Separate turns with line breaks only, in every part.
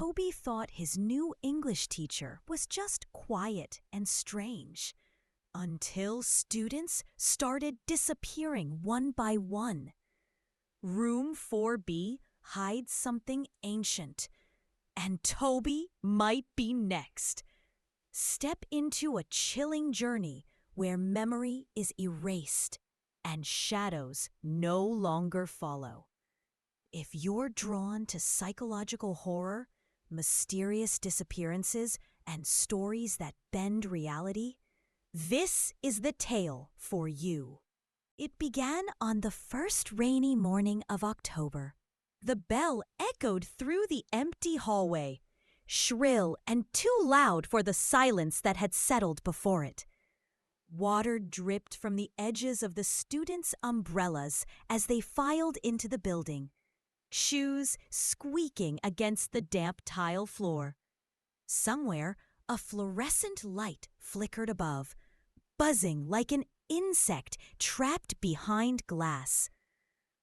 Toby thought his new English teacher was just quiet and strange, until students started disappearing one by one. Room 4B hides something ancient, and Toby might be next. Step into a chilling journey where memory is erased and shadows no longer follow. If you're drawn to psychological horror, mysterious disappearances, and stories that bend reality, this is the tale for you. It began on the first rainy morning of October. The bell echoed through the empty hallway, shrill and too loud for the silence that had settled before it. Water dripped from the edges of the students' umbrellas as they filed into the building, shoes squeaking against the damp tile floor. Somewhere, a fluorescent light flickered above, buzzing like an insect trapped behind glass.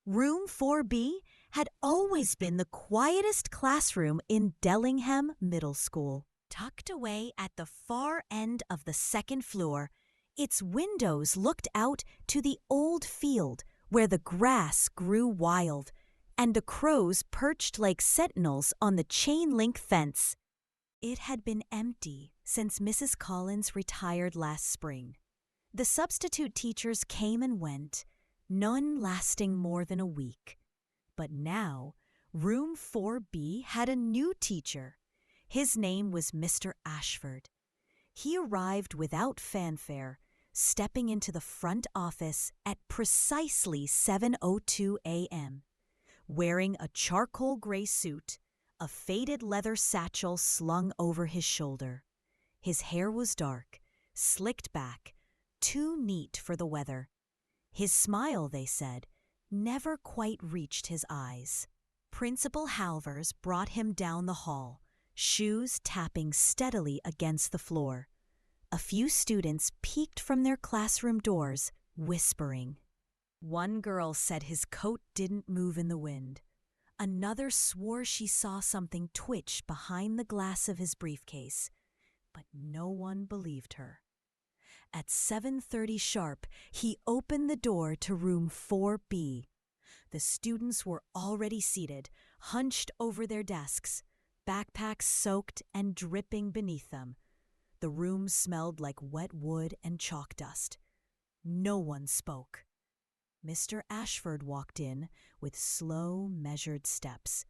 Room 4B had always been the quietest classroom in Dellingham Middle School. Tucked away at the far end of the second floor, its windows looked out to the old field where the grass grew wild and the crows perched like sentinels on the chain-link fence. It had been empty since Mrs. Collins retired last spring. The substitute teachers came and went, none lasting more than a week. But now, Room 4B had a new teacher. His name was Mr. Ashford. He arrived without fanfare, stepping into the front office at precisely 7:02 a.m., wearing a charcoal gray suit, a faded leather satchel slung over his shoulder. His hair was dark, slicked back, too neat for the weather. His smile, they said, never quite reached his eyes. Principal Halvers brought him down the hall, shoes tapping steadily against the floor. A few students peeked from their classroom doors, whispering. One girl said his coat didn't move in the wind. Another swore she saw something twitch behind the glass of his briefcase, but no one believed her. At 7:30 sharp, he opened the door to room 4B. The students were already seated, hunched over their desks, backpacks soaked and dripping beneath them. The room smelled like wet wood and chalk dust. No one spoke. Mr. Ashford walked in with slow, measured steps.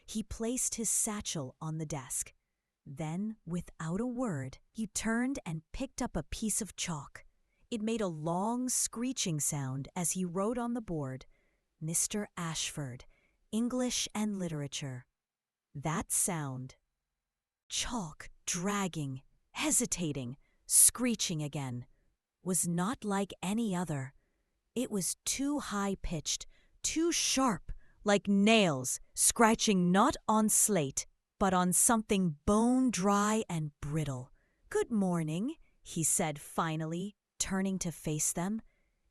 He placed his satchel on the desk. Then, without a word, he turned and picked up a piece of chalk. It made a long, screeching sound as he wrote on the board, Mr. Ashford, English and Literature. That sound, chalk dragging, hesitating, screeching again, was not like any other. It was too high-pitched, too sharp, like nails scratching not on slate, but on something bone-dry and brittle. "Good morning," he said finally, turning to face them.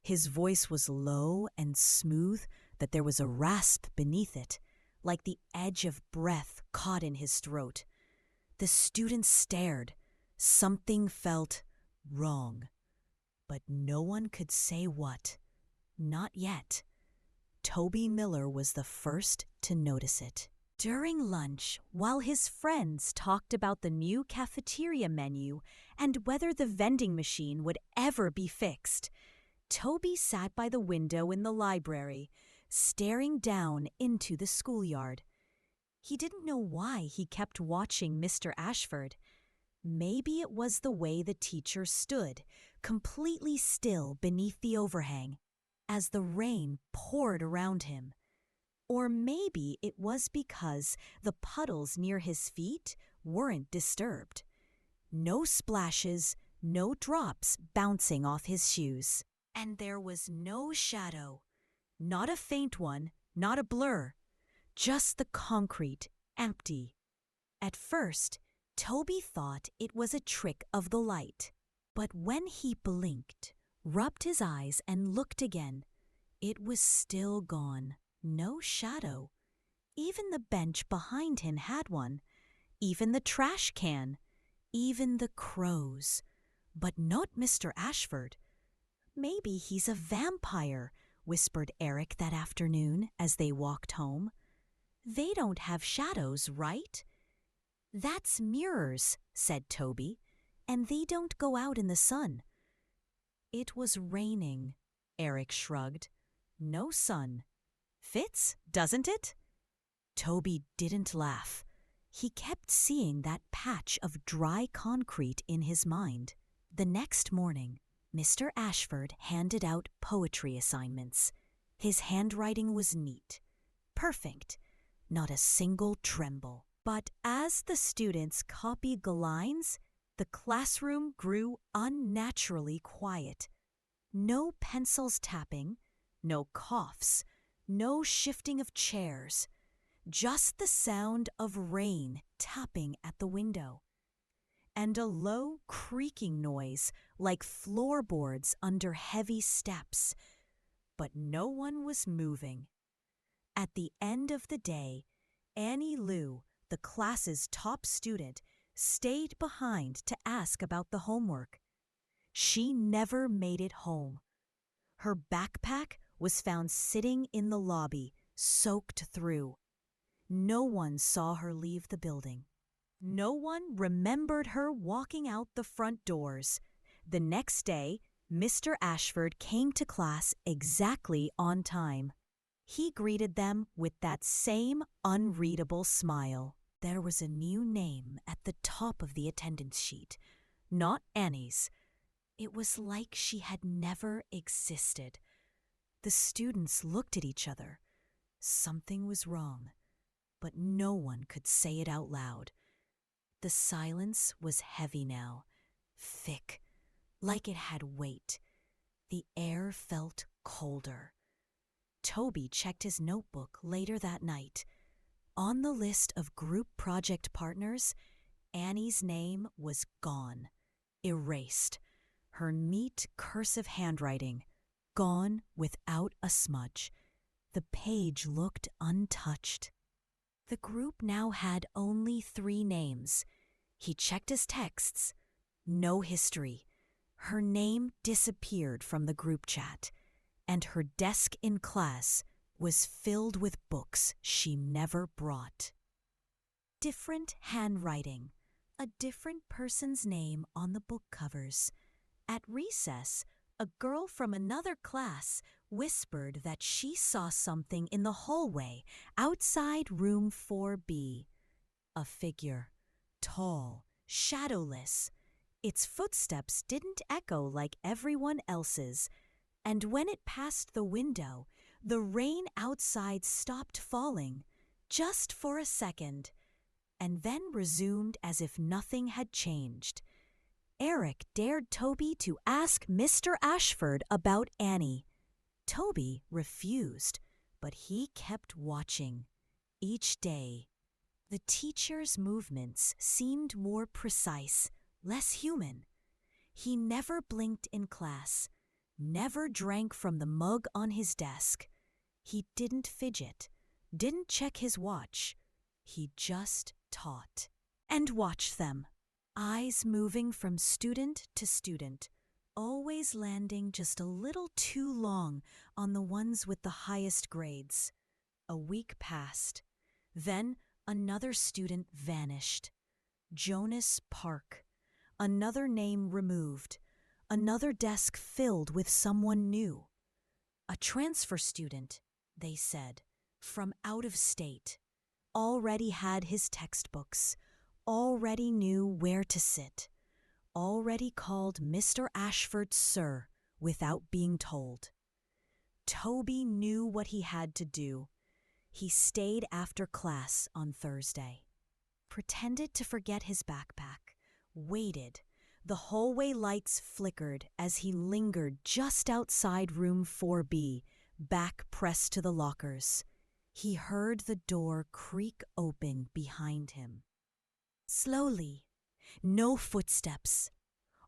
His voice was low and smooth that there was a rasp beneath it, like the edge of breath caught in his throat. The students stared. Something felt wrong, but no one could say what. Not yet. Toby Miller was the first to notice it. During lunch, while his friends talked about the new cafeteria menu and whether the vending machine would ever be fixed, Toby sat by the window in the library, staring down into the schoolyard. He didn't know why he kept watching Mr. Ashford. Maybe it was the way the teacher stood, completely still beneath the overhang, as the rain poured around him. Or maybe it was because the puddles near his feet weren't disturbed. No splashes, no drops bouncing off his shoes. And there was no shadow, not a faint one, not a blur, just the concrete, empty. At first, Toby thought it was a trick of the light. But when he blinked, rubbed his eyes and looked again, it was still gone. No shadow. Even the bench behind him had one. even the trash can, even the crows. But not Mr. Ashford. "Maybe he's a vampire," whispered Eric that afternoon as they walked home. "They don't have shadows, right?" "That's mirrors," said Toby, "and they don't go out in the sun." "It was raining," Eric shrugged. "No sun. Fits, doesn't it?" Toby didn't laugh. He kept seeing that patch of dry concrete in his mind. The next morning, Mr. Ashford handed out poetry assignments. His handwriting was neat, perfect, not a single tremble. But as the students copied the lines, the classroom grew unnaturally quiet. No pencils tapping, no coughs, no shifting of chairs, just the sound of rain tapping at the window, and a low creaking noise like floorboards under heavy steps. But no one was moving. At the end of the day, Annie Lou, the class's top student, stayed behind to ask about the homework. She never made it home. Her backpack was found sitting in the lobby, soaked through. No one saw her leave the building. No one remembered her walking out the front doors. The next day, Mr. Ashford came to class exactly on time. He greeted them with that same unreadable smile. There was a new name at the top of the attendance sheet, not Annie's. It was like she had never existed. The students looked at each other. Something was wrong, but no one could say it out loud. The silence was heavy now, thick, like it had weight. The air felt colder. Toby checked his notebook later that night. On the list of group project partners, Annie's name was gone, erased. Her neat cursive handwriting, gone without a smudge. The page looked untouched. The group now had only 3 names. He checked his texts. No history. Her name disappeared from the group chat, and her desk in class was filled with books she never brought. Different handwriting, a different person's name on the book covers. At recess, a girl from another class whispered that she saw something in the hallway outside room 4B. A figure, tall, shadowless. Its footsteps didn't echo like everyone else's, and when it passed the window, the rain outside stopped falling, just for a second, and then resumed as if nothing had changed. Eric dared Toby to ask Mr. Ashford about Annie. Toby refused, but he kept watching. Each day, the teacher's movements seemed more precise, less human. He never blinked in class, never drank from the mug on his desk. He didn't fidget, didn't check his watch. He just taught. And watched them, eyes moving from student to student, always landing just a little too long on the ones with the highest grades. A week passed. Then another student vanished. Jonas Park. Another name removed. Another desk filled with someone new. A transfer student, they said, from out of state. Already had his textbooks. Already knew where to sit. Already called Mr. Ashford Sir without being told. Toby knew what he had to do. He stayed after class on Thursday. Pretended to forget his backpack. Waited. The hallway lights flickered as he lingered just outside room 4B, back pressed to the lockers. He heard the door creak open behind him. Slowly. No footsteps.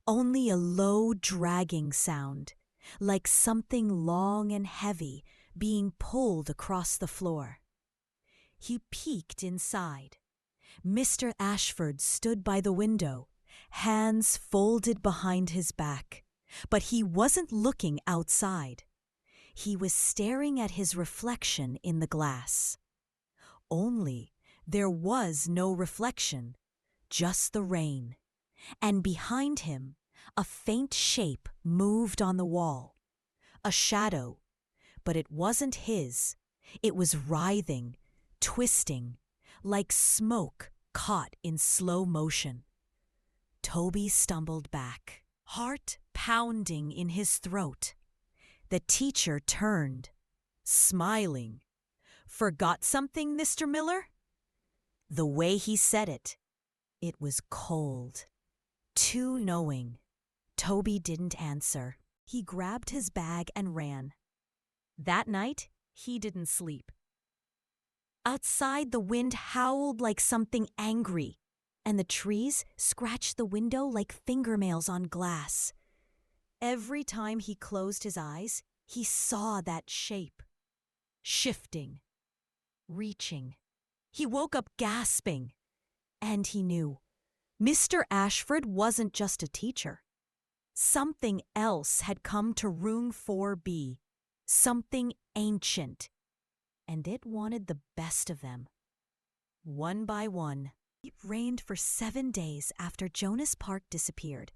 Only a low dragging sound, like something long and heavy being pulled across the floor. He peeked inside. Mr. Ashford stood by the window, hands folded behind his back. But he wasn't looking outside. He was staring at his reflection in the glass. Only there was no reflection, just the rain. And behind him, a faint shape moved on the wall. A shadow, but it wasn't his. It was writhing, twisting, like smoke caught in slow motion. Toby stumbled back, heart pounding in his throat. The teacher turned, smiling. "Forgot something, Mr. Miller?" The way he said it, it was cold, too knowing. Toby didn't answer. He grabbed his bag and ran. That night, he didn't sleep. Outside, the wind howled like something angry, and the trees scratched the window like fingernails on glass. Every time he closed his eyes, he saw that shape, shifting, reaching. He woke up gasping, and he knew Mr. Ashford wasn't just a teacher. Something else had come to room 4B, something ancient, and it wanted the best of them. One by one, it rained for 7 days after Jonas Park disappeared.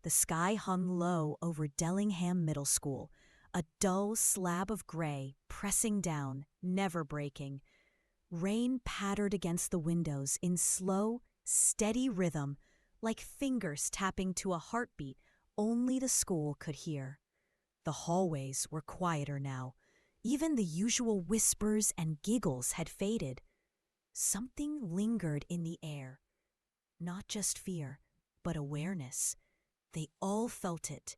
The sky hung low over Dellingham Middle School, a dull slab of gray pressing down, never breaking. Rain pattered against the windows in slow, steady rhythm, like fingers tapping to a heartbeat only the school could hear. The hallways were quieter now. Even the usual whispers and giggles had faded. Something lingered in the air. Not just fear, but awareness. They all felt it.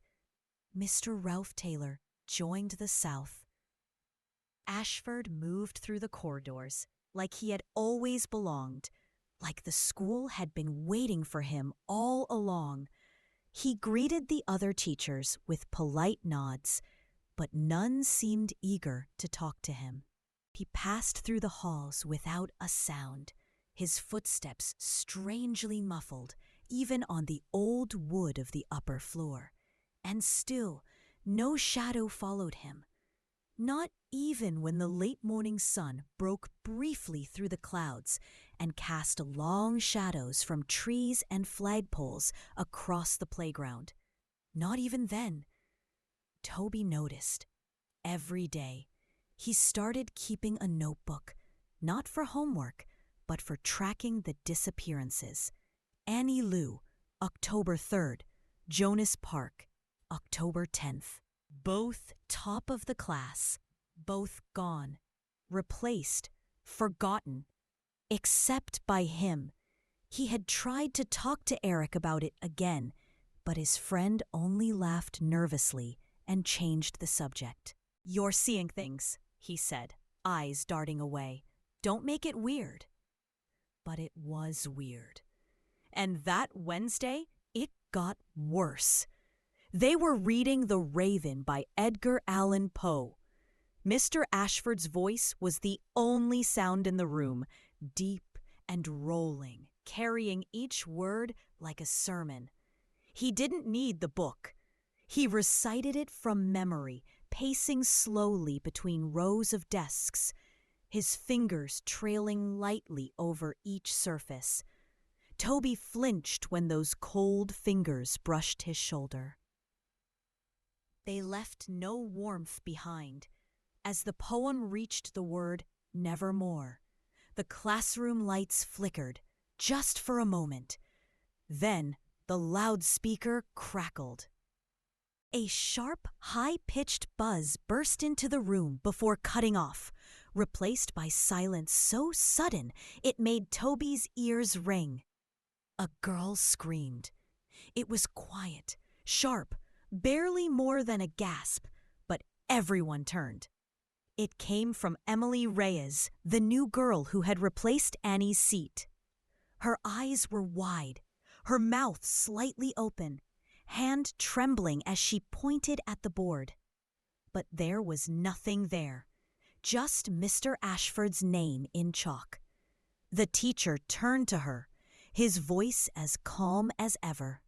Mr. Ralph Taylor joined the South. Ashford moved through the corridors like he had always belonged, like the school had been waiting for him all along. He greeted the other teachers with polite nods, but none seemed eager to talk to him. He passed through the halls without a sound, his footsteps strangely muffled, even on the old wood of the upper floor. And still, no shadow followed him. Not even when the late morning sun broke briefly through the clouds and cast long shadows from trees and flagpoles across the playground. Not even then. Toby noticed. Every day, he started keeping a notebook, not for homework, but for tracking the disappearances. Annie Lou, October 3rd. Jonas Park, October 10th. Both top of the class, both gone, replaced, forgotten, except by him. He had tried to talk to Eric about it again, but his friend only laughed nervously and changed the subject. "You're seeing things," he said, eyes darting away. "Don't make it weird." But it was weird. And that Wednesday, it got worse. They were reading The Raven by Edgar Allan Poe. Mr. Ashford's voice was the only sound in the room, deep and rolling, carrying each word like a sermon. He didn't need the book. He recited it from memory, pacing slowly between rows of desks, his fingers trailing lightly over each surface. Toby flinched when those cold fingers brushed his shoulder. They left no warmth behind. As the poem reached the word nevermore, the classroom lights flickered, just for a moment. Then the loudspeaker crackled. A sharp, high-pitched buzz burst into the room before cutting off, replaced by silence so sudden it made Toby's ears ring. A girl screamed. It was quiet, sharp, barely more than a gasp, but everyone turned. It came from Emily Reyes, the new girl who had replaced Annie's seat. Her eyes were wide, her mouth slightly open, hand trembling as she pointed at the board. But there was nothing there, just Mr. Ashford's name in chalk. The teacher turned to her, his voice as calm as ever.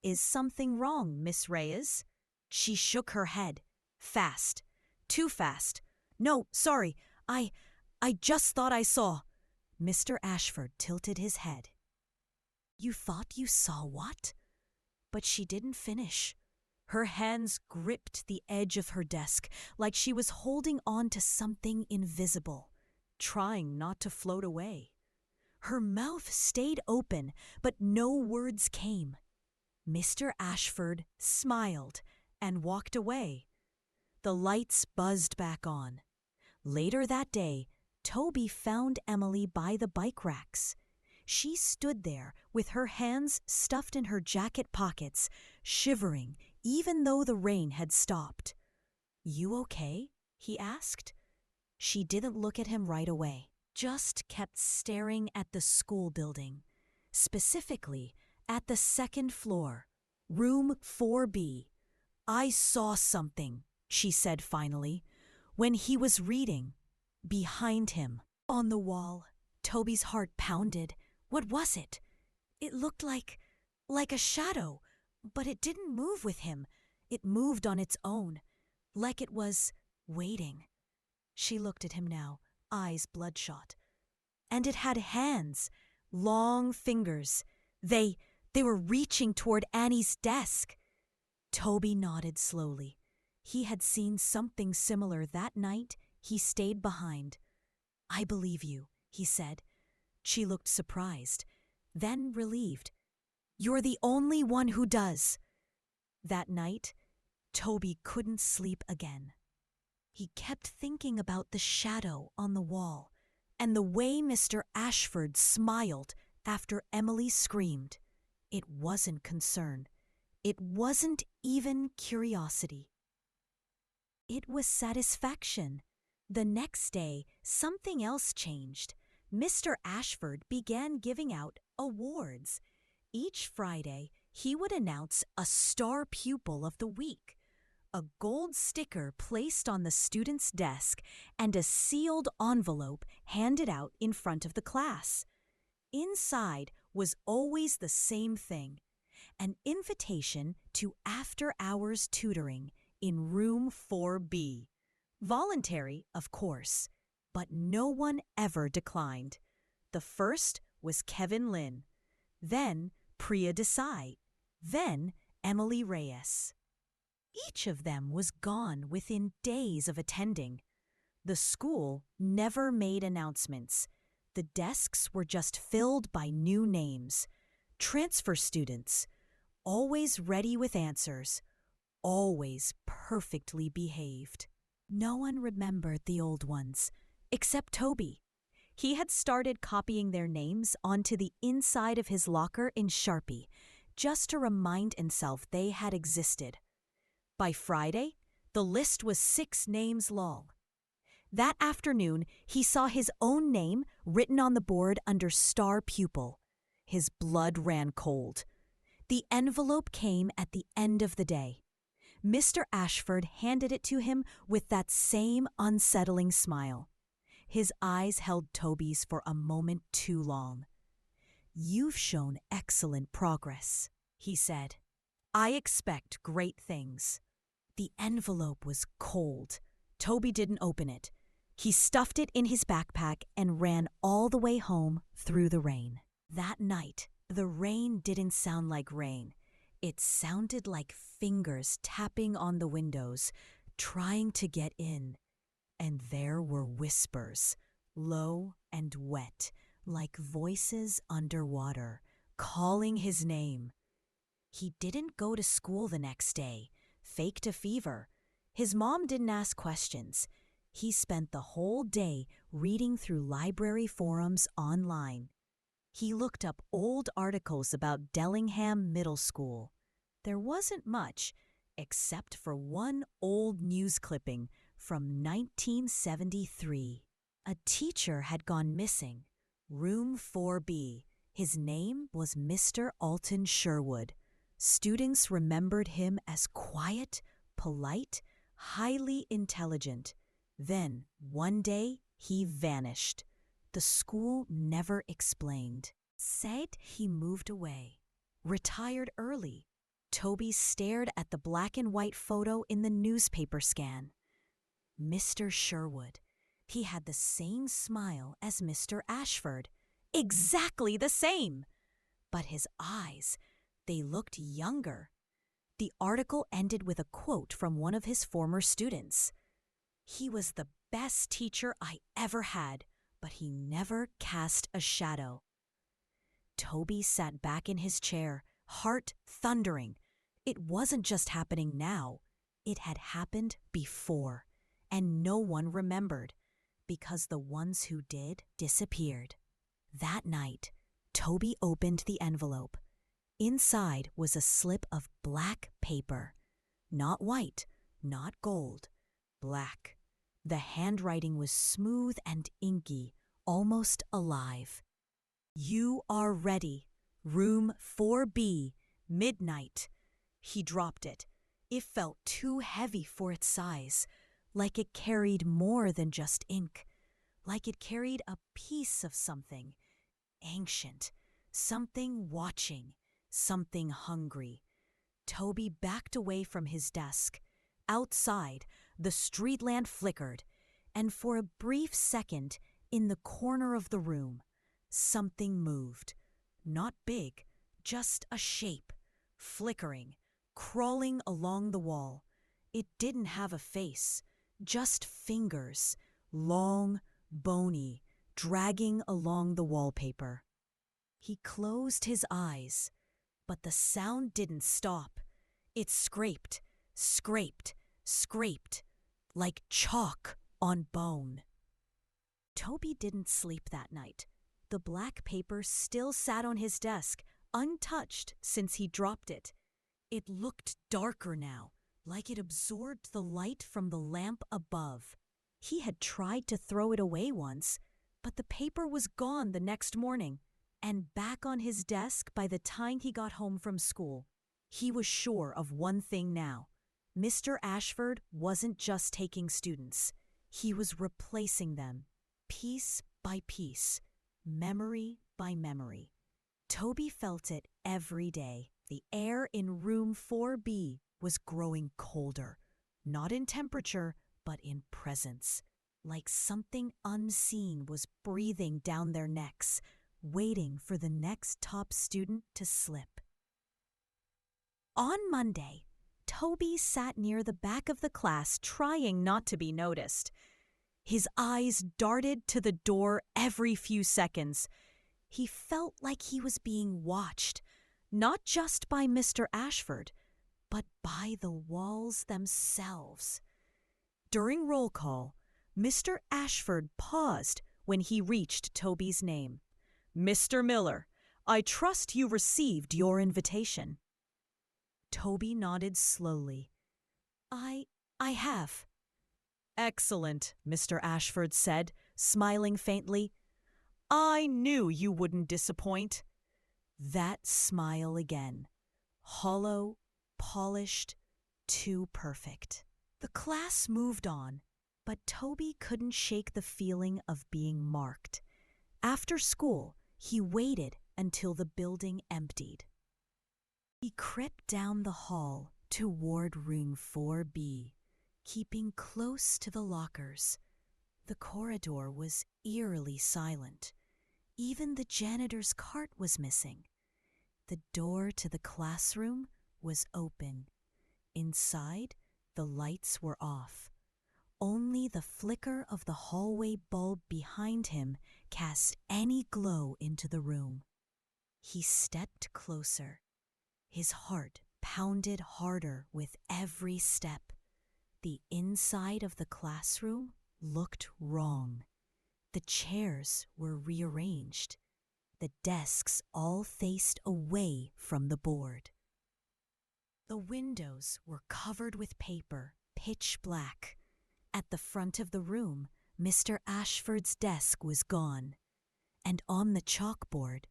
"Is something wrong, Miss Reyes?" She shook her head. Fast. Too fast. "No, sorry. I just thought I saw." Mr. Ashford tilted his head. "You thought you saw what?" But she didn't finish. Her hands gripped the edge of her desk like she was holding on to something invisible, trying not to float away. Her mouth stayed open, but no words came. Mr. Ashford smiled and walked away. The lights buzzed back on. Later that day, Toby found Emily by the bike racks. She stood there with her hands stuffed in her jacket pockets, shivering even though the rain had stopped. "You okay?" he asked. She didn't look at him right away, just kept staring at the school building, specifically at the second floor, room 4B. "I saw something," she said finally, "when he was reading. Behind him, on the wall." Toby's heart pounded. What was it? It looked like a shadow, but it didn't move with him. It moved on its own, like it was waiting. She looked at him now, eyes bloodshot. And it had hands, long fingers. They were reaching toward Annie's desk. Toby nodded slowly. He had seen something similar that night he stayed behind. "I believe you," he said. She looked surprised, then relieved. "You're the only one who does." That night, Toby couldn't sleep again. He kept thinking about the shadow on the wall and the way Mr. Ashford smiled after Emily screamed. It wasn't concern. It wasn't even curiosity. It was satisfaction. The next day, something else changed. Mr. Ashford began giving out awards. Each Friday, he would announce a star pupil of the week, a gold sticker placed on the student's desk, and a sealed envelope handed out in front of the class. Inside was always the same thing, an invitation to after-hours tutoring in room 4B. Voluntary, of course, but no one ever declined. The first was Kevin Lynn, then Priya Desai, then Emily Reyes. Each of them was gone within days of attending. The school never made announcements. The desks were just filled by new names. Transfer students, always ready with answers, always perfectly behaved. No one remembered the old ones, except Toby. He had started copying their names onto the inside of his locker in Sharpie, just to remind himself they had existed. By Friday, the list was 6 names long. That afternoon, he saw his own name written on the board under star pupil. His blood ran cold. The envelope came at the end of the day. Mr. Ashford handed it to him with that same unsettling smile. His eyes held Toby's for a moment too long. "You've shown excellent progress," he said. "I expect great things." The envelope was cold. Toby didn't open it. He stuffed it in his backpack and ran all the way home through the rain. That night, the rain didn't sound like rain. It sounded like fingers tapping on the windows, trying to get in. And there were whispers, low and wet, like voices underwater, calling his name. He didn't go to school the next day, faked a fever. His mom didn't ask questions. He spent the whole day reading through library forums online. He looked up old articles about Dellingham Middle School. There wasn't much, except for one old news clipping from 1973. A teacher had gone missing. Room 4B. His name was Mr. Alton Sherwood. Students remembered him as quiet, polite, highly intelligent. Then, one day, he vanished. The the school never explained. Said he moved away, retired early. Toby stared at the black and white photo in the newspaper scan. Mr. Sherwood. He had the same smile as Mr. Ashford. Exactly the same! But his eyes, they looked younger. The article ended with a quote from one of his former students. "He was the best teacher I ever had, but he never cast a shadow." Toby sat back in his chair, heart thundering. It wasn't just happening now. It had happened before, and no one remembered, because the ones who did disappeared. That night, Toby opened the envelope. Inside was a slip of black paper. Not white, not gold, black. The handwriting was smooth and inky, almost alive. "You are ready. Room 4B, midnight." He dropped it. It felt too heavy for its size, like it carried more than just ink, like it carried a piece of something ancient, something watching, something hungry. Toby backed away from his desk. Outside, the street lamp flickered, and for a brief second, in the corner of the room, something moved. Not big, just a shape, flickering, crawling along the wall. It didn't have a face, just fingers, long, bony, dragging along the wallpaper. He closed his eyes, but the sound didn't stop. It scraped, scraped, scraped, like chalk on bone. Toby didn't sleep that night. The black paper still sat on his desk, untouched since he dropped it. It looked darker now, like it absorbed the light from the lamp above. He had tried to throw it away once, but the paper was gone the next morning, and back on his desk by the time he got home from school. He was sure of one thing now. Mr. Ashford wasn't just taking students. He was replacing them, piece by piece, memory by memory. Toby felt it every day. The air in room 4B was growing colder, not in temperature, but in presence, like something unseen was breathing down their necks, waiting for the next top student to slip. On Monday, Toby sat near the back of the class trying not to be noticed. His eyes darted to the door every few seconds. He felt like he was being watched, not just by Mr. Ashford, but by the walls themselves. During roll call, Mr. Ashford paused when he reached Toby's name. "Mr. Miller, I trust you received your invitation." Toby nodded slowly. I have." "Excellent," Mr. Ashford said, smiling faintly. "I knew you wouldn't disappoint." That smile again. Hollow, polished, too perfect. The class moved on, but Toby couldn't shake the feeling of being marked. After school, he waited until the building emptied. He crept down the hall toward room 4B, keeping close to the lockers. The corridor was eerily silent. Even the janitor's cart was missing. The door to the classroom was open. Inside, the lights were off. Only the flicker of the hallway bulb behind him cast any glow into the room. He stepped closer. His heart pounded harder with every step. The inside of the classroom looked wrong. The chairs were rearranged. The desks all faced away from the board. The windows were covered with paper, pitch black. At the front of the room, Mr. Ashford's desk was gone, and on the chalkboard,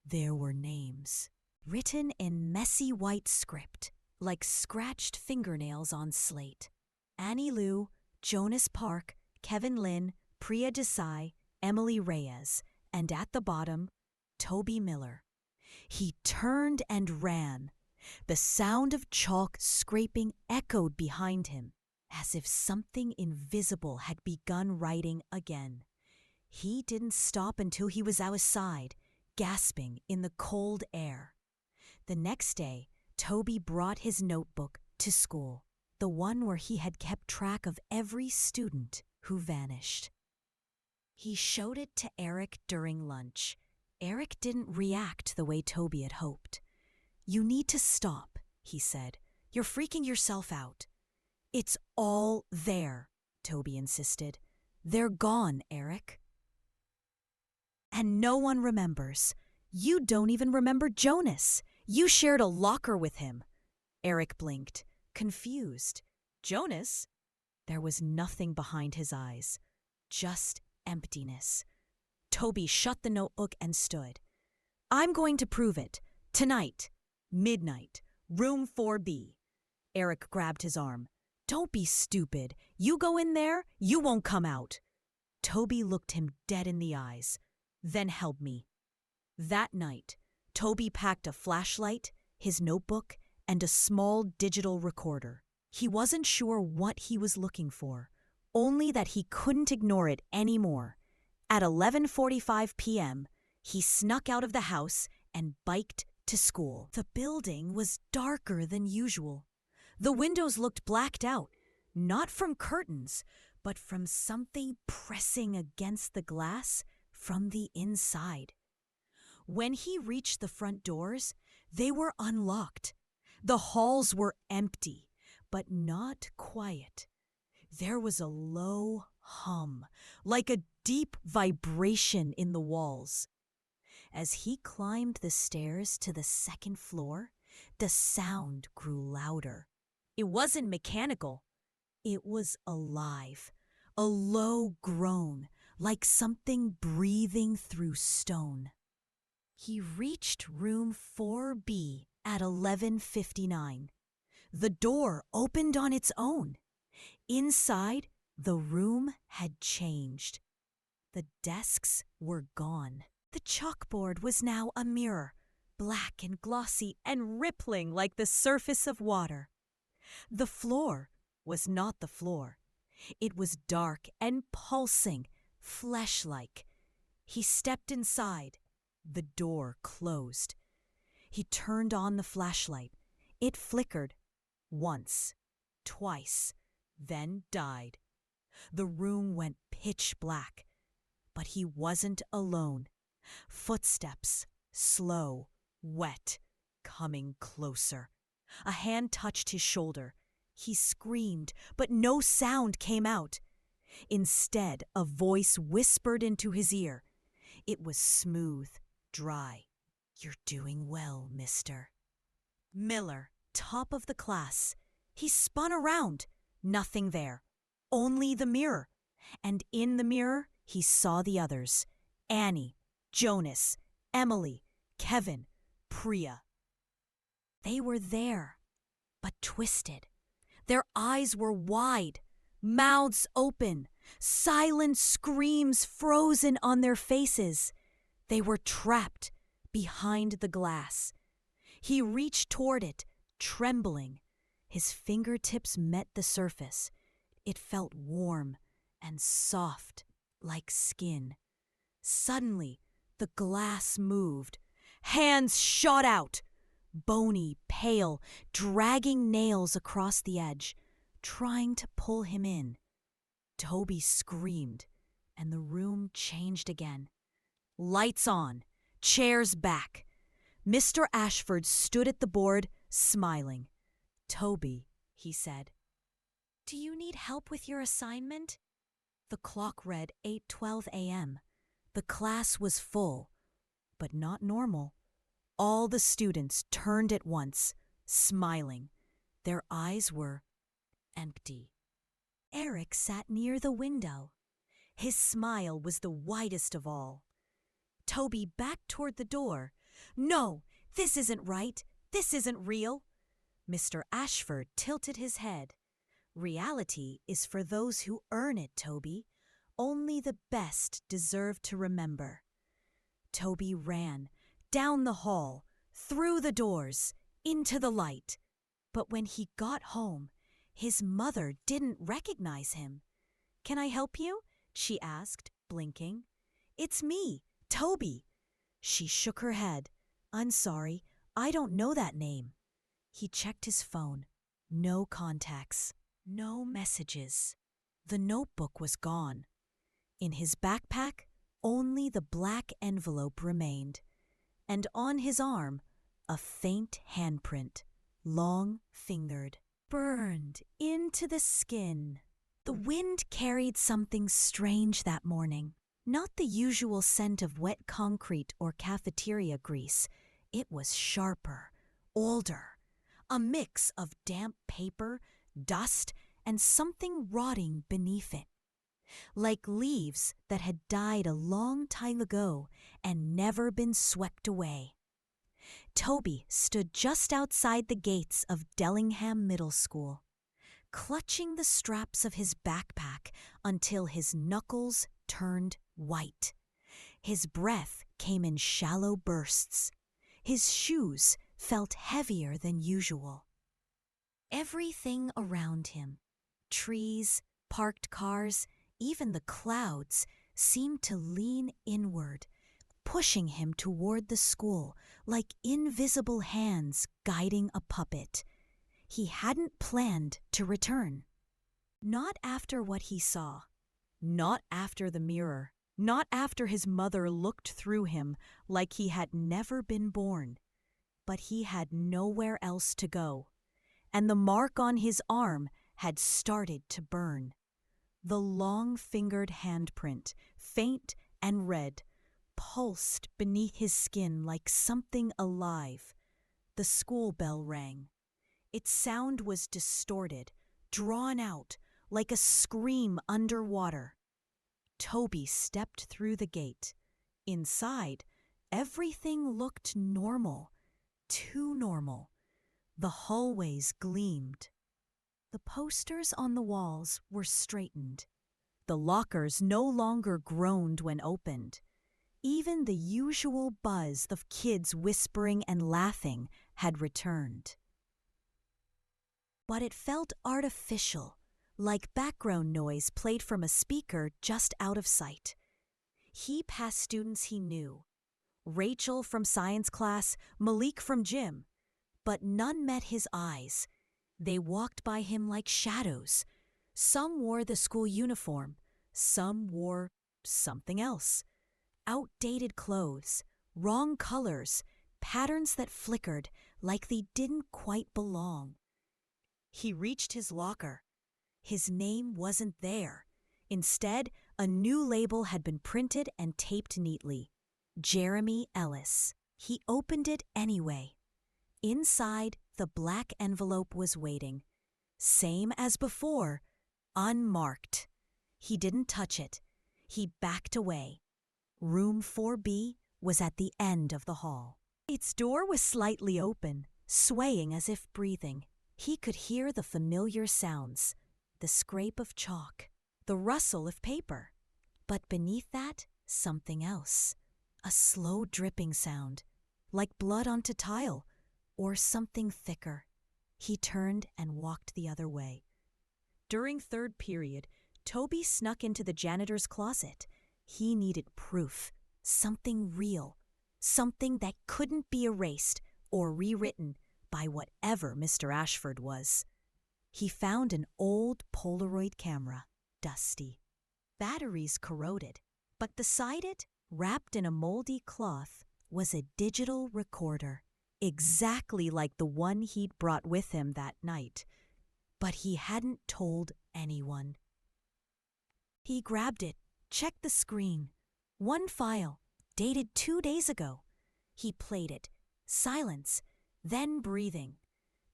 there were names, written in messy white script, like scratched fingernails on slate. Annie Lou, Jonas Park, Kevin Lynn, Priya Desai, Emily Reyes, and at the bottom, Toby Miller. He turned and ran. The sound of chalk scraping echoed behind him, as if something invisible had begun writing again. He didn't stop until he was outside, gasping in the cold air. The next day, Toby brought his notebook to school, the one where he had kept track of every student who vanished. He showed it to Eric during lunch. Eric didn't react the way Toby had hoped. "You need to stop," he said. "You're freaking yourself out." "It's all there," Toby insisted. "They're gone, Eric." "And no one remembers. You don't even remember Jonas. You shared a locker with him." Eric blinked, confused. "Jonas?" There was nothing behind his eyes, just emptiness. Toby shut the notebook and stood. "I'm going to prove it. Tonight. Midnight. Room 4B. Eric grabbed his arm. "Don't be stupid. You go in there, you won't come out." Toby looked him dead in the eyes. "Then help me." That night, Toby packed a flashlight, his notebook, and a small digital recorder. He wasn't sure what he was looking for, only that he couldn't ignore it anymore. At 11:45 p.m., he snuck out of the house and biked to school. The building was darker than usual. The windows looked blacked out, not from curtains, but from something pressing against the glass from the inside. When he reached the front doors, they were unlocked. The halls were empty, but not quiet. There was a low hum, like a deep vibration in the walls. As he climbed the stairs to the second floor, the sound grew louder. It wasn't mechanical. It was alive, a low groan, like something breathing through stone. He reached room 4B at 11:59. The door opened on its own. Inside, the room had changed. The desks were gone. The chalkboard was now a mirror, black and glossy and rippling like the surface of water. The floor was not the floor. It was dark and pulsing, flesh-like. He stepped inside. The door closed. He turned on the flashlight. It flickered. Once, twice, then died. The room went pitch black. But he wasn't alone. Footsteps, slow, wet, coming closer. A hand touched his shoulder. He screamed, but no sound came out. Instead, a voice whispered into his ear. It was smooth, dry. "You're doing well, mister." Miller, top of the class. He spun around. Nothing there. Only the mirror. And in the mirror, he saw the others. Annie, Jonas, Emily, Kevin, Priya. They were there, but twisted. Their eyes were wide, mouths open, silent screams frozen on their faces. They were trapped behind the glass. He reached toward it, trembling. His fingertips met the surface. It felt warm and soft, like skin. Suddenly, the glass moved. Hands shot out. Bony, pale, dragging nails across the edge, trying to pull him in. Toby screamed, and the room changed again. Lights on, chairs back. Mr. Ashford stood at the board, smiling. "Toby," he said, "do you need help with your assignment?" The clock read 8:12 a.m. The class was full, but not normal. All the students turned at once, smiling. Their eyes were empty. Eric sat near the window. His smile was the widest of all. Toby backed toward the door. "No, this isn't right. This isn't real." Mr. Ashford tilted his head. "Reality is for those who earn it, Toby. only the best deserve to remember. Toby ran, down the hall, through the doors, into the light. But when he got home, his mother didn't recognize him. "Can I help you?" she asked, blinking. "It's me, Toby." She shook her head. "I'm sorry, I don't know that name." He checked his phone. No contacts, no messages. The notebook was gone. In his backpack, only the black envelope remained, and on his arm, a faint handprint, long-fingered, burned into the skin. The wind carried something strange that morning. Not the usual scent of wet concrete or cafeteria grease. It was sharper, older, a mix of damp paper, dust, and something rotting beneath it. Like leaves that had died a long time ago and never been swept away. Toby stood just outside the gates of Dellingham Middle School, clutching the straps of his backpack until his knuckles turned white. His breath came in shallow bursts. His shoes felt heavier than usual. Everything around him, trees, parked cars, even the clouds, seemed to lean inward, pushing him toward the school like invisible hands guiding a puppet. He hadn't planned to return. Not after what he saw. Not after the mirror. Not after his mother looked through him like he had never been born. But he had nowhere else to go. And the mark on his arm had started to burn. The long-fingered handprint, faint and red, pulsed beneath his skin like something alive. The school bell rang. Its sound was distorted, drawn out, like a scream underwater. Toby stepped through the gate. Inside, everything looked normal, too normal. The hallways gleamed. The posters on the walls were straightened. The lockers no longer groaned when opened. Even the usual buzz of kids whispering and laughing had returned. But it felt artificial, like background noise played from a speaker just out of sight. He passed students he knew. Rachel from science class, Malik from gym. But none met his eyes. They walked by him like shadows. Some wore the school uniform. Some wore something else. Outdated clothes, wrong colors, patterns that flickered like they didn't quite belong. He reached his locker. His name wasn't there. Instead, a new label had been printed and taped neatly. Jeremy Ellis. He opened it anyway. Inside, the black envelope was waiting. Same as before, unmarked. He didn't touch it. He backed away. Room 4B was at the end of the hall. Its door was slightly open, swaying as if breathing. He could hear the familiar sounds, the scrape of chalk, the rustle of paper. But beneath that, something else. A slow dripping sound, like blood onto tile, or something thicker. He turned and walked the other way. During third period, Toby snuck into the janitor's closet. He needed proof, something real, something that couldn't be erased or rewritten by whatever Mr. Ashford was. He found an old Polaroid camera, dusty. Batteries corroded, but beside it, wrapped in a moldy cloth, was a digital recorder, exactly like the one he'd brought with him that night. But he hadn't told anyone. He grabbed it, checked the screen. One file, dated 2 days ago. He played it. Silence, then breathing.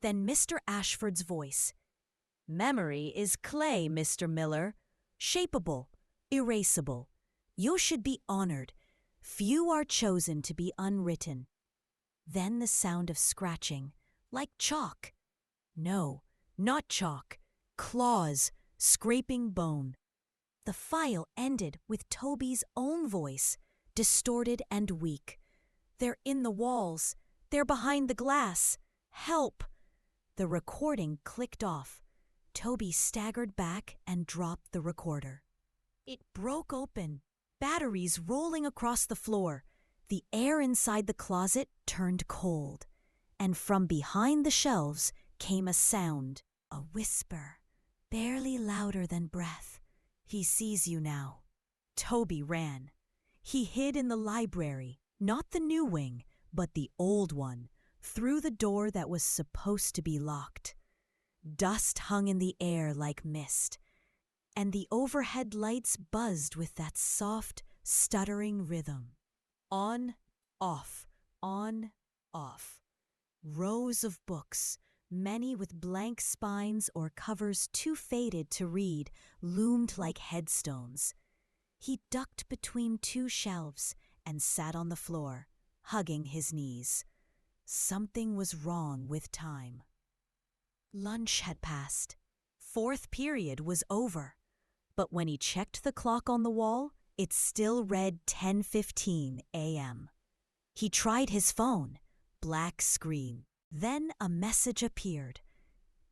Then Mr. Ashford's voice. "Memory is clay, Mr. Miller. Shapeable, erasable. You should be honored. Few are chosen to be unwritten." Then the sound of scratching, like chalk. No, not chalk. Claws, scraping bone. The file ended with Toby's own voice, distorted and weak. "They're in the walls. They're behind the glass. Help!" The recording clicked off. Toby staggered back and dropped the recorder. It broke open, batteries rolling across the floor. The air inside the closet turned cold, and from behind the shelves came a sound, a whisper, barely louder than breath. "He sees you now." Toby ran. He hid in the library, not the new wing, but the old one, through the door that was supposed to be locked. Dust hung in the air like mist, and the overhead lights buzzed with that soft, stuttering rhythm. On, off, on, off. Rows of books, many with blank spines or covers too faded to read, loomed like headstones. He ducked between two shelves and sat on the floor, hugging his knees. Something was wrong with time. Lunch had passed. Fourth period was over. But when he checked the clock on the wall, it still read 10:15 a.m. He tried his phone. Black screen. Then a message appeared.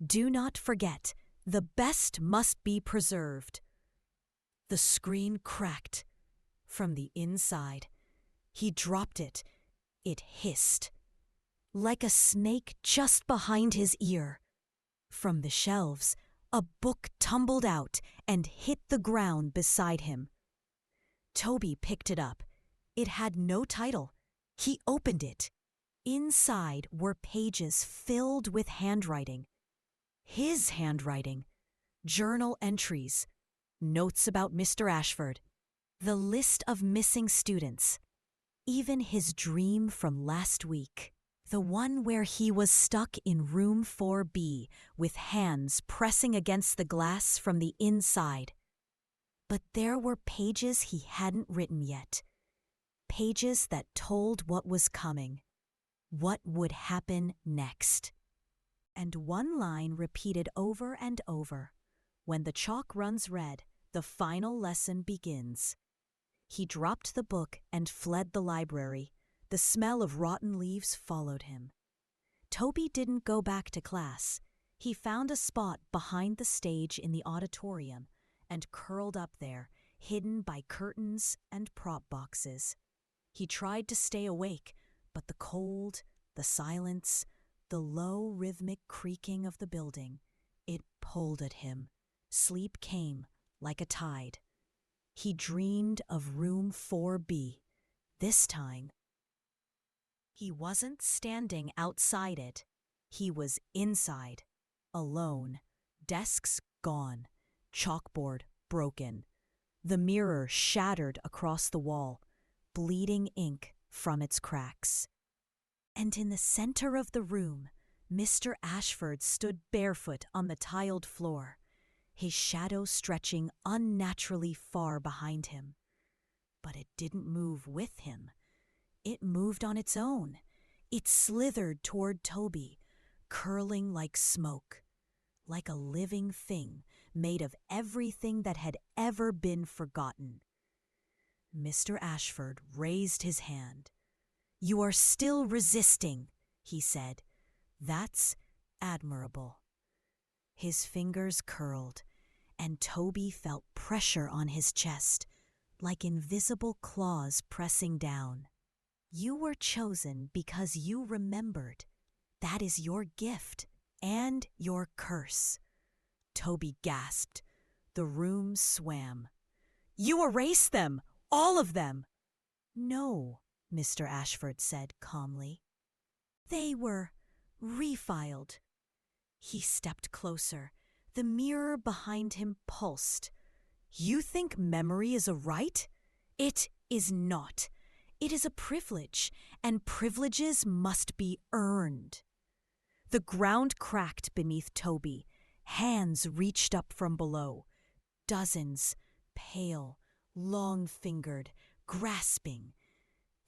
"Do not forget, the best must be preserved." The screen cracked. From the inside. He dropped it. It hissed. Like a snake just behind his ear. From the shelves, a book tumbled out and hit the ground beside him. Toby picked it up. It had no title. He opened it. Inside were pages filled with handwriting. His handwriting. Journal entries. Notes about Mr. Ashford. The list of missing students. Even his dream from last week. The one where he was stuck in room 4B with hands pressing against the glass from the inside. But there were pages he hadn't written yet. Pages that told what was coming. What would happen next. And one line repeated over and over. "When the chalk runs red, the final lesson begins." He dropped the book and fled the library. The smell of rotten leaves followed him. Toby didn't go back to class. He found a spot behind the stage in the auditorium and curled up there, hidden by curtains and prop boxes. He tried to stay awake, but the cold, the silence, the low rhythmic creaking of the building, it pulled at him. Sleep came like a tide. He dreamed of room 4B. This time, he wasn't standing outside it. He was inside, alone, desks gone, chalkboard broken, the mirror shattered across the wall, bleeding ink from its cracks. And in the center of the room, Mr. Ashford stood barefoot on the tiled floor, his shadow stretching unnaturally far behind him. But it didn't move with him. It moved on its own. It slithered toward Toby, curling like smoke, like a living thing made of everything that had ever been forgotten. Mr. Ashford raised his hand. "You are still resisting," he said. "That's admirable." His fingers curled, and Toby felt pressure on his chest, like invisible claws pressing down. "You were chosen because you remembered. That is your gift and your curse." Toby gasped. The room swam. "You erased them! All of them!" "No," Mr. Ashford said calmly. "They were refiled." He stepped closer. The mirror behind him pulsed. "You think memory is a right? It is not. It is a privilege, and privileges must be earned." The ground cracked beneath Toby. Hands reached up from below. Dozens, pale, long-fingered, grasping.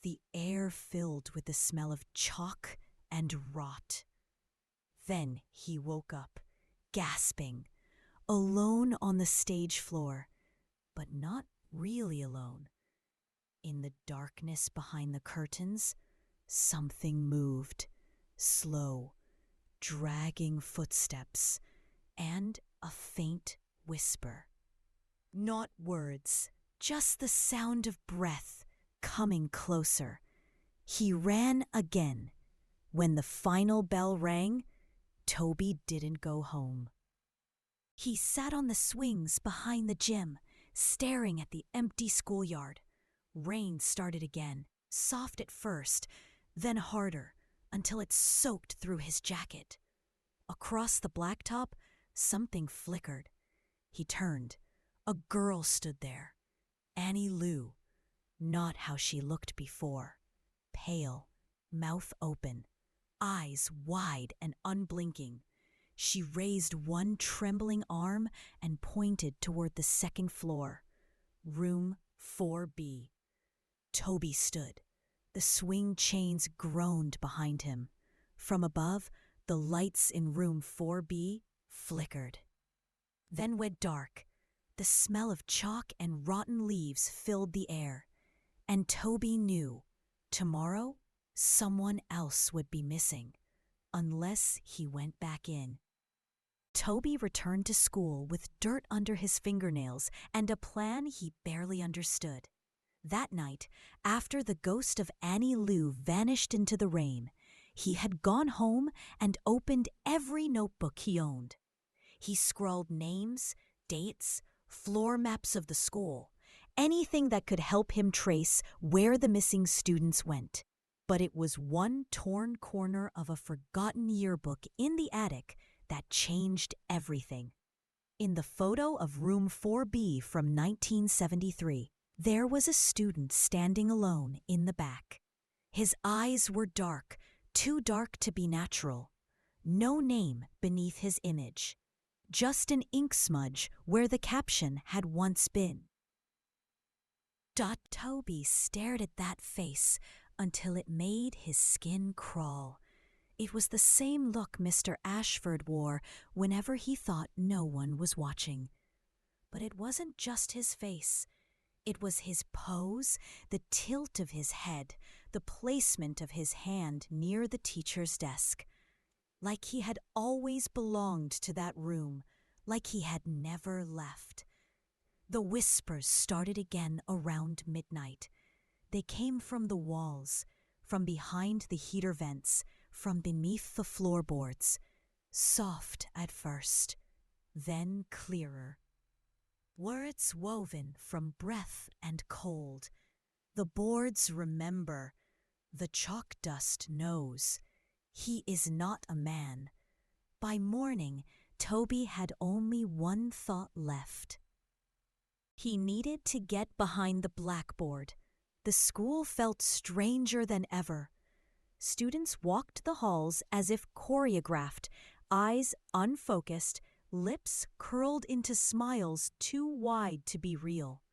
The air filled with the smell of chalk and rot. Then he woke up, gasping, alone on the stage floor, but not really alone. In the darkness behind the curtains, something moved, slow, dragging footsteps, and a faint whisper. Not words, just the sound of breath coming closer. He ran again. When the final bell rang, Toby didn't go home. He sat on the swings behind the gym, staring at the empty schoolyard. Rain started again, soft at first, then harder, until it soaked through his jacket. Across the blacktop, something flickered. He turned. A girl stood there. Annie Lou. Not how she looked before. Pale, mouth open, eyes wide and unblinking. She raised one trembling arm and pointed toward the second floor. Room 4B. Toby stood. The swing chains groaned behind him. From above, the lights in room 4B flickered. Then went dark. The smell of chalk and rotten leaves filled the air. And Toby knew, tomorrow, someone else would be missing, unless he went back in. Toby returned to school with dirt under his fingernails and a plan he barely understood. That night, after the ghost of Annie Lou vanished into the rain, he had gone home and opened every notebook he owned. He scrawled names, dates, floor maps of the school, anything that could help him trace where the missing students went. But it was one torn corner of a forgotten yearbook in the attic that changed everything. In the photo of room 4B from 1973, there was a student standing alone in the back. His eyes were dark, too dark to be natural. No name beneath his image. Just an ink smudge where the caption had once been. Toby stared at that face until it made his skin crawl. It was the same look Mr. Ashford wore whenever he thought no one was watching. But it wasn't just his face. It was his pose, the tilt of his head, the placement of his hand near the teacher's desk. Like he had always belonged to that room, like he had never left. The whispers started again around midnight. They came from the walls, from behind the heater vents, from beneath the floorboards. Soft at first, then clearer. Words woven from breath and cold. The boards remember. The chalk dust knows. He is not a man. By morning, Toby had only one thought left. He needed to get behind the blackboard. The school felt stranger than ever. Students walked the halls as if choreographed, eyes unfocused, lips curled into smiles too wide to be real.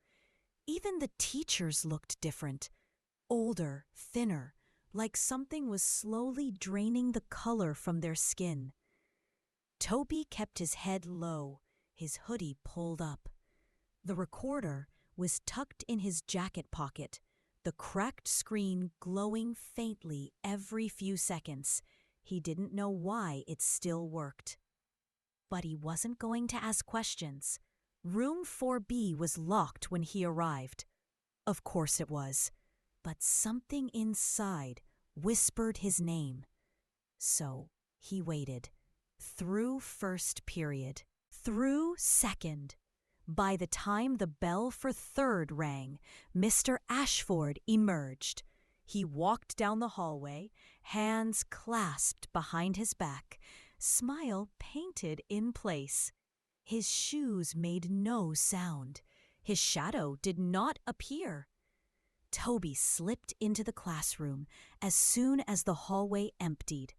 Even the teachers looked different, older, thinner, like something was slowly draining the color from their skin. Toby kept his head low, his hoodie pulled up. The recorder was tucked in his jacket pocket, the cracked screen glowing faintly every few seconds. He didn't know why it still worked. But he wasn't going to ask questions. Room 4B was locked when he arrived. Of course it was. But something inside whispered his name. So he waited. Through first period. Through second. By the time the bell for third rang, Mr. Ashford emerged. He walked down the hallway, hands clasped behind his back, smile painted in place. His shoes made no sound. His shadow did not appear. Toby slipped into the classroom as soon as the hallway emptied.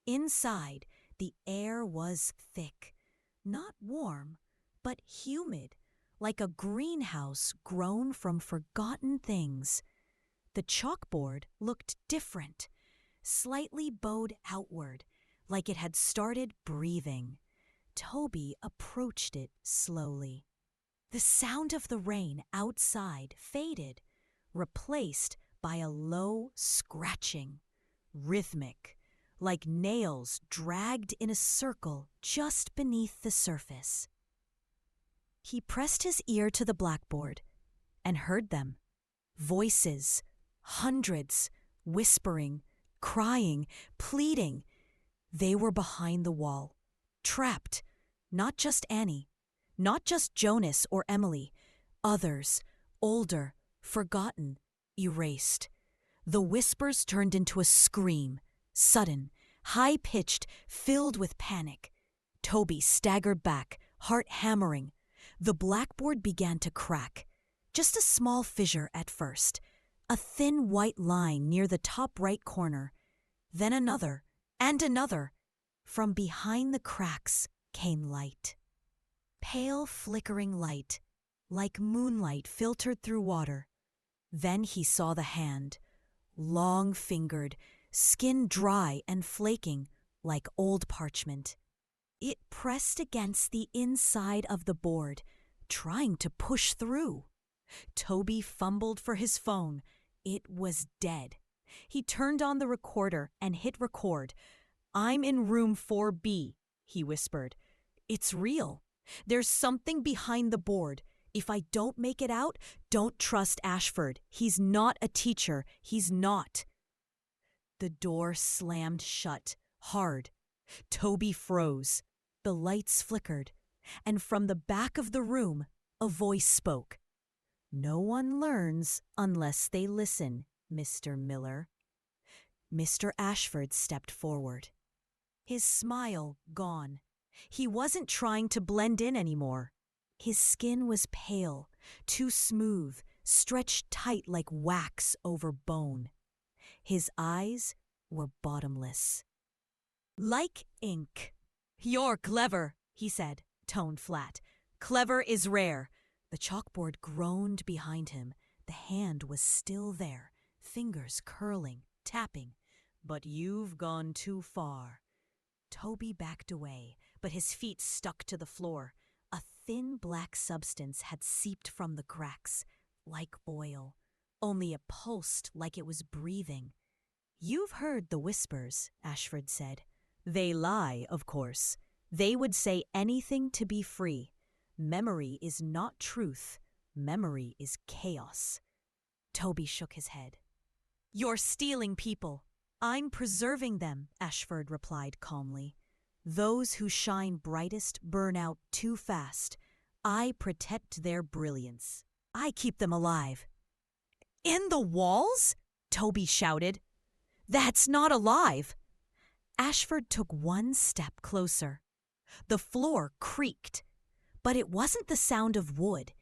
Inside, the air was thick, not warm, but humid, like a greenhouse grown from forgotten things. The chalkboard looked different, slightly bowed outward, like it had started breathing. Toby approached it slowly. The sound of the rain outside faded, replaced by a low scratching, rhythmic, like nails dragged in a circle just beneath the surface. He pressed his ear to the blackboard and heard them. Voices, hundreds, whispering, crying, pleading. They were behind the wall, trapped. Not just Annie, not just Jonas or Emily. Others, older, forgotten, erased. The whispers turned into a scream, sudden, high-pitched, filled with panic. Toby staggered back, heart hammering. The blackboard began to crack. Just a small fissure at first. A thin white line near the top right corner. Then another, and another. From behind the cracks came light. Pale flickering light, like moonlight filtered through water. Then he saw the hand, long-fingered, skin dry and flaking like old parchment. It pressed against the inside of the board, trying to push through. Toby fumbled for his phone. It was dead. He turned on the recorder and hit record. "I'm in room 4B, he whispered. "It's real. There's something behind the board. If I don't make it out, don't trust Ashford. He's not a teacher. He's not." The door slammed shut, hard. Toby froze. The lights flickered, and from the back of the room, a voice spoke. "No one learns unless they listen, Mr. Miller." Mr. Ashford stepped forward. His smile gone. He wasn't trying to blend in anymore. His skin was pale, too smooth, stretched tight like wax over bone. His eyes were bottomless. "Like ink." "You're clever," he said, tone flat. "Clever is rare." The chalkboard groaned behind him. The hand was still there, fingers curling, tapping. "But you've gone too far." Toby backed away, but his feet stuck to the floor. A thin black substance had seeped from the cracks, like oil, only it pulsed like it was breathing. "You've heard the whispers," Ashford said. "They lie, of course. They would say anything to be free. Memory is not truth. Memory is chaos." Toby shook his head. "You're stealing people." "I'm preserving them," Ashford replied calmly. "Those who shine brightest burn out too fast. I protect their brilliance. I keep them alive." "In the walls?" Toby shouted. "That's not alive." Ashford took one step closer. The floor creaked, but it wasn't the sound of wood.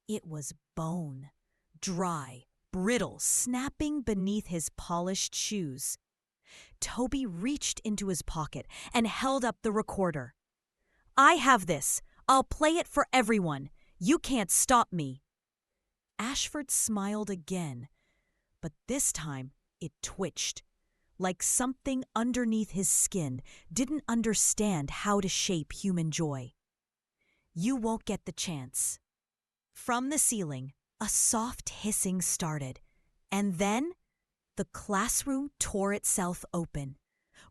It was bone, dry, brittle, snapping beneath his polished shoes. Toby reached into his pocket and held up the recorder. "I have this. I'll play it for everyone. You can't stop me." Ashford smiled again, but this time it twitched, like something underneath his skin didn't understand how to shape human joy. "You won't get the chance." From the ceiling, a soft hissing started, and then the classroom tore itself open.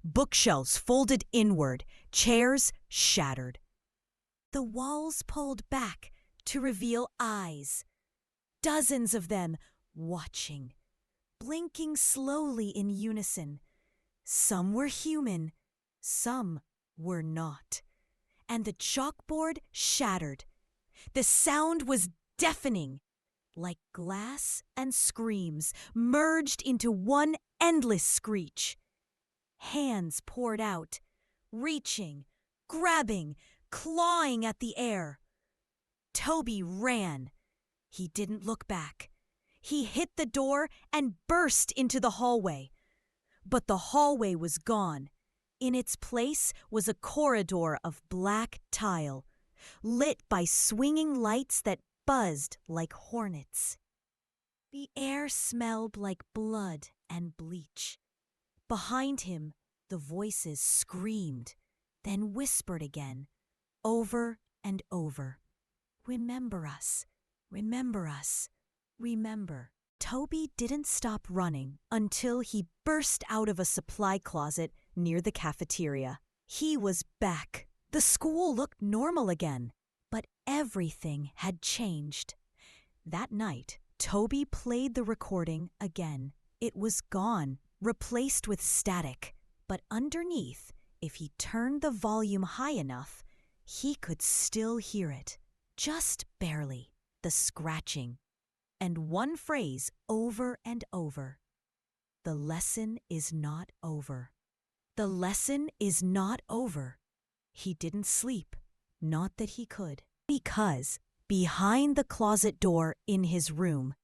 Bookshelves folded inward, chairs shattered. The walls pulled back to reveal eyes. Dozens of them watching, blinking slowly in unison. Some were human, some were not. And the chalkboard shattered. The sound was deafening, like glass and screams merged into one endless screech. Hands poured out, reaching, grabbing, clawing at the air. Toby ran. He didn't look back. He hit the door and burst into the hallway. But the hallway was gone. In its place was a corridor of black tile, lit by swinging lights that buzzed like hornets. The air smelled like blood and bleach. Behind him, the voices screamed, then whispered again, over and over. Remember us, remember us, remember. Toby didn't stop running until he burst out of a supply closet near the cafeteria. He was back. The school looked normal again, but everything had changed. That night, Toby played the recording again. It was gone, replaced with static, but underneath, if he turned the volume high enough, he could still hear it. Just barely. The scratching. And one phrase over and over. The lesson is not over. The lesson is not over. He didn't sleep. Not that he could. Because behind the closet door in his room,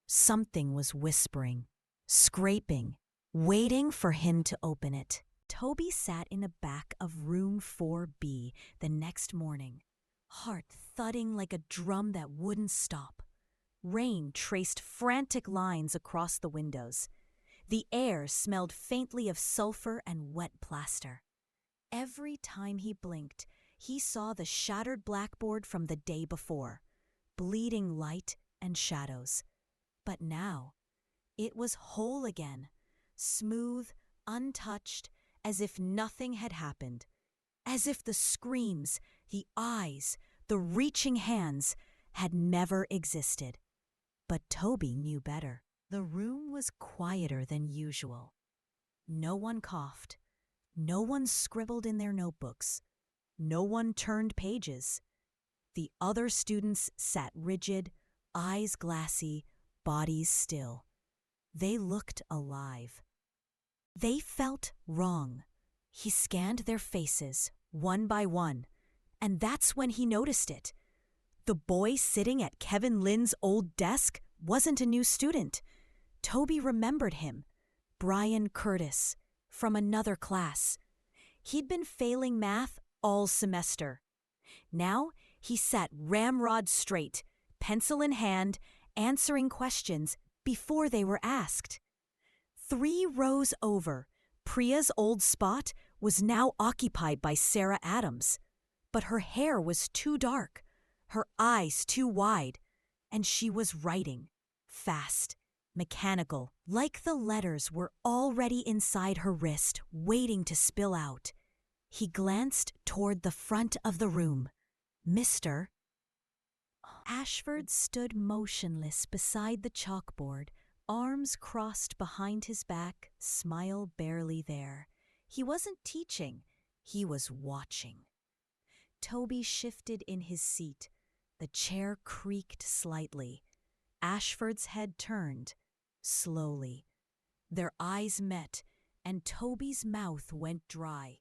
something was whispering, scraping, waiting for him to open it. Toby sat in the back of room 4B the next morning, heart thudding like a drum that wouldn't stop. Rain traced frantic lines across the windows. The air smelled faintly of sulfur and wet plaster. Every time he blinked, he saw the shattered blackboard from the day before, bleeding light and shadows. But now, it was whole again, smooth, untouched, as if nothing had happened. As if the screams, the eyes, the reaching hands had never existed. But Toby knew better. The room was quieter than usual. No one coughed. No one scribbled in their notebooks. No one turned pages. The other students sat rigid, eyes glassy, bodies still. They looked alive. They felt wrong. He scanned their faces, one by one, and that's when he noticed it. The boy sitting at Kevin Lynn's old desk wasn't a new student. Toby remembered him, Brian Curtis, from another class. He'd been failing math all semester. Now he sat ramrod straight, pencil in hand, answering questions before they were asked. 3 rows over, Priya's old spot was now occupied by Sarah Adams. But her hair was too dark, her eyes too wide, and she was writing, fast, mechanical, like the letters were already inside her wrist, waiting to spill out. He glanced toward the front of the room. Mr. Ashford stood motionless beside the chalkboard, arms crossed behind his back, smile barely there. He wasn't teaching, he was watching. Toby shifted in his seat. The chair creaked slightly. Ashford's head turned, slowly. Their eyes met, and Toby's mouth went dry.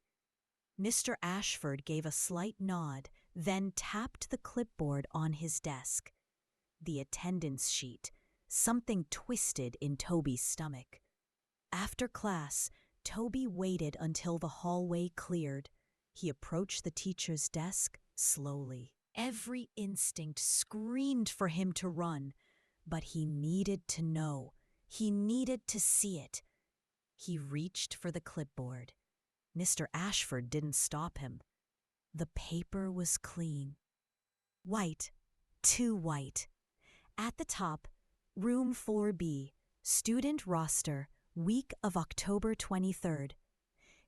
Mr. Ashford gave a slight nod, then tapped the clipboard on his desk. The attendance sheet, something twisted in Toby's stomach. After class, Toby waited until the hallway cleared. He approached the teacher's desk slowly. Every instinct screamed for him to run, but he needed to know. He needed to see it. He reached for the clipboard. Mr. Ashford didn't stop him. The paper was clean. White, too white. At the top, room 4B, student roster, week of October 23rd.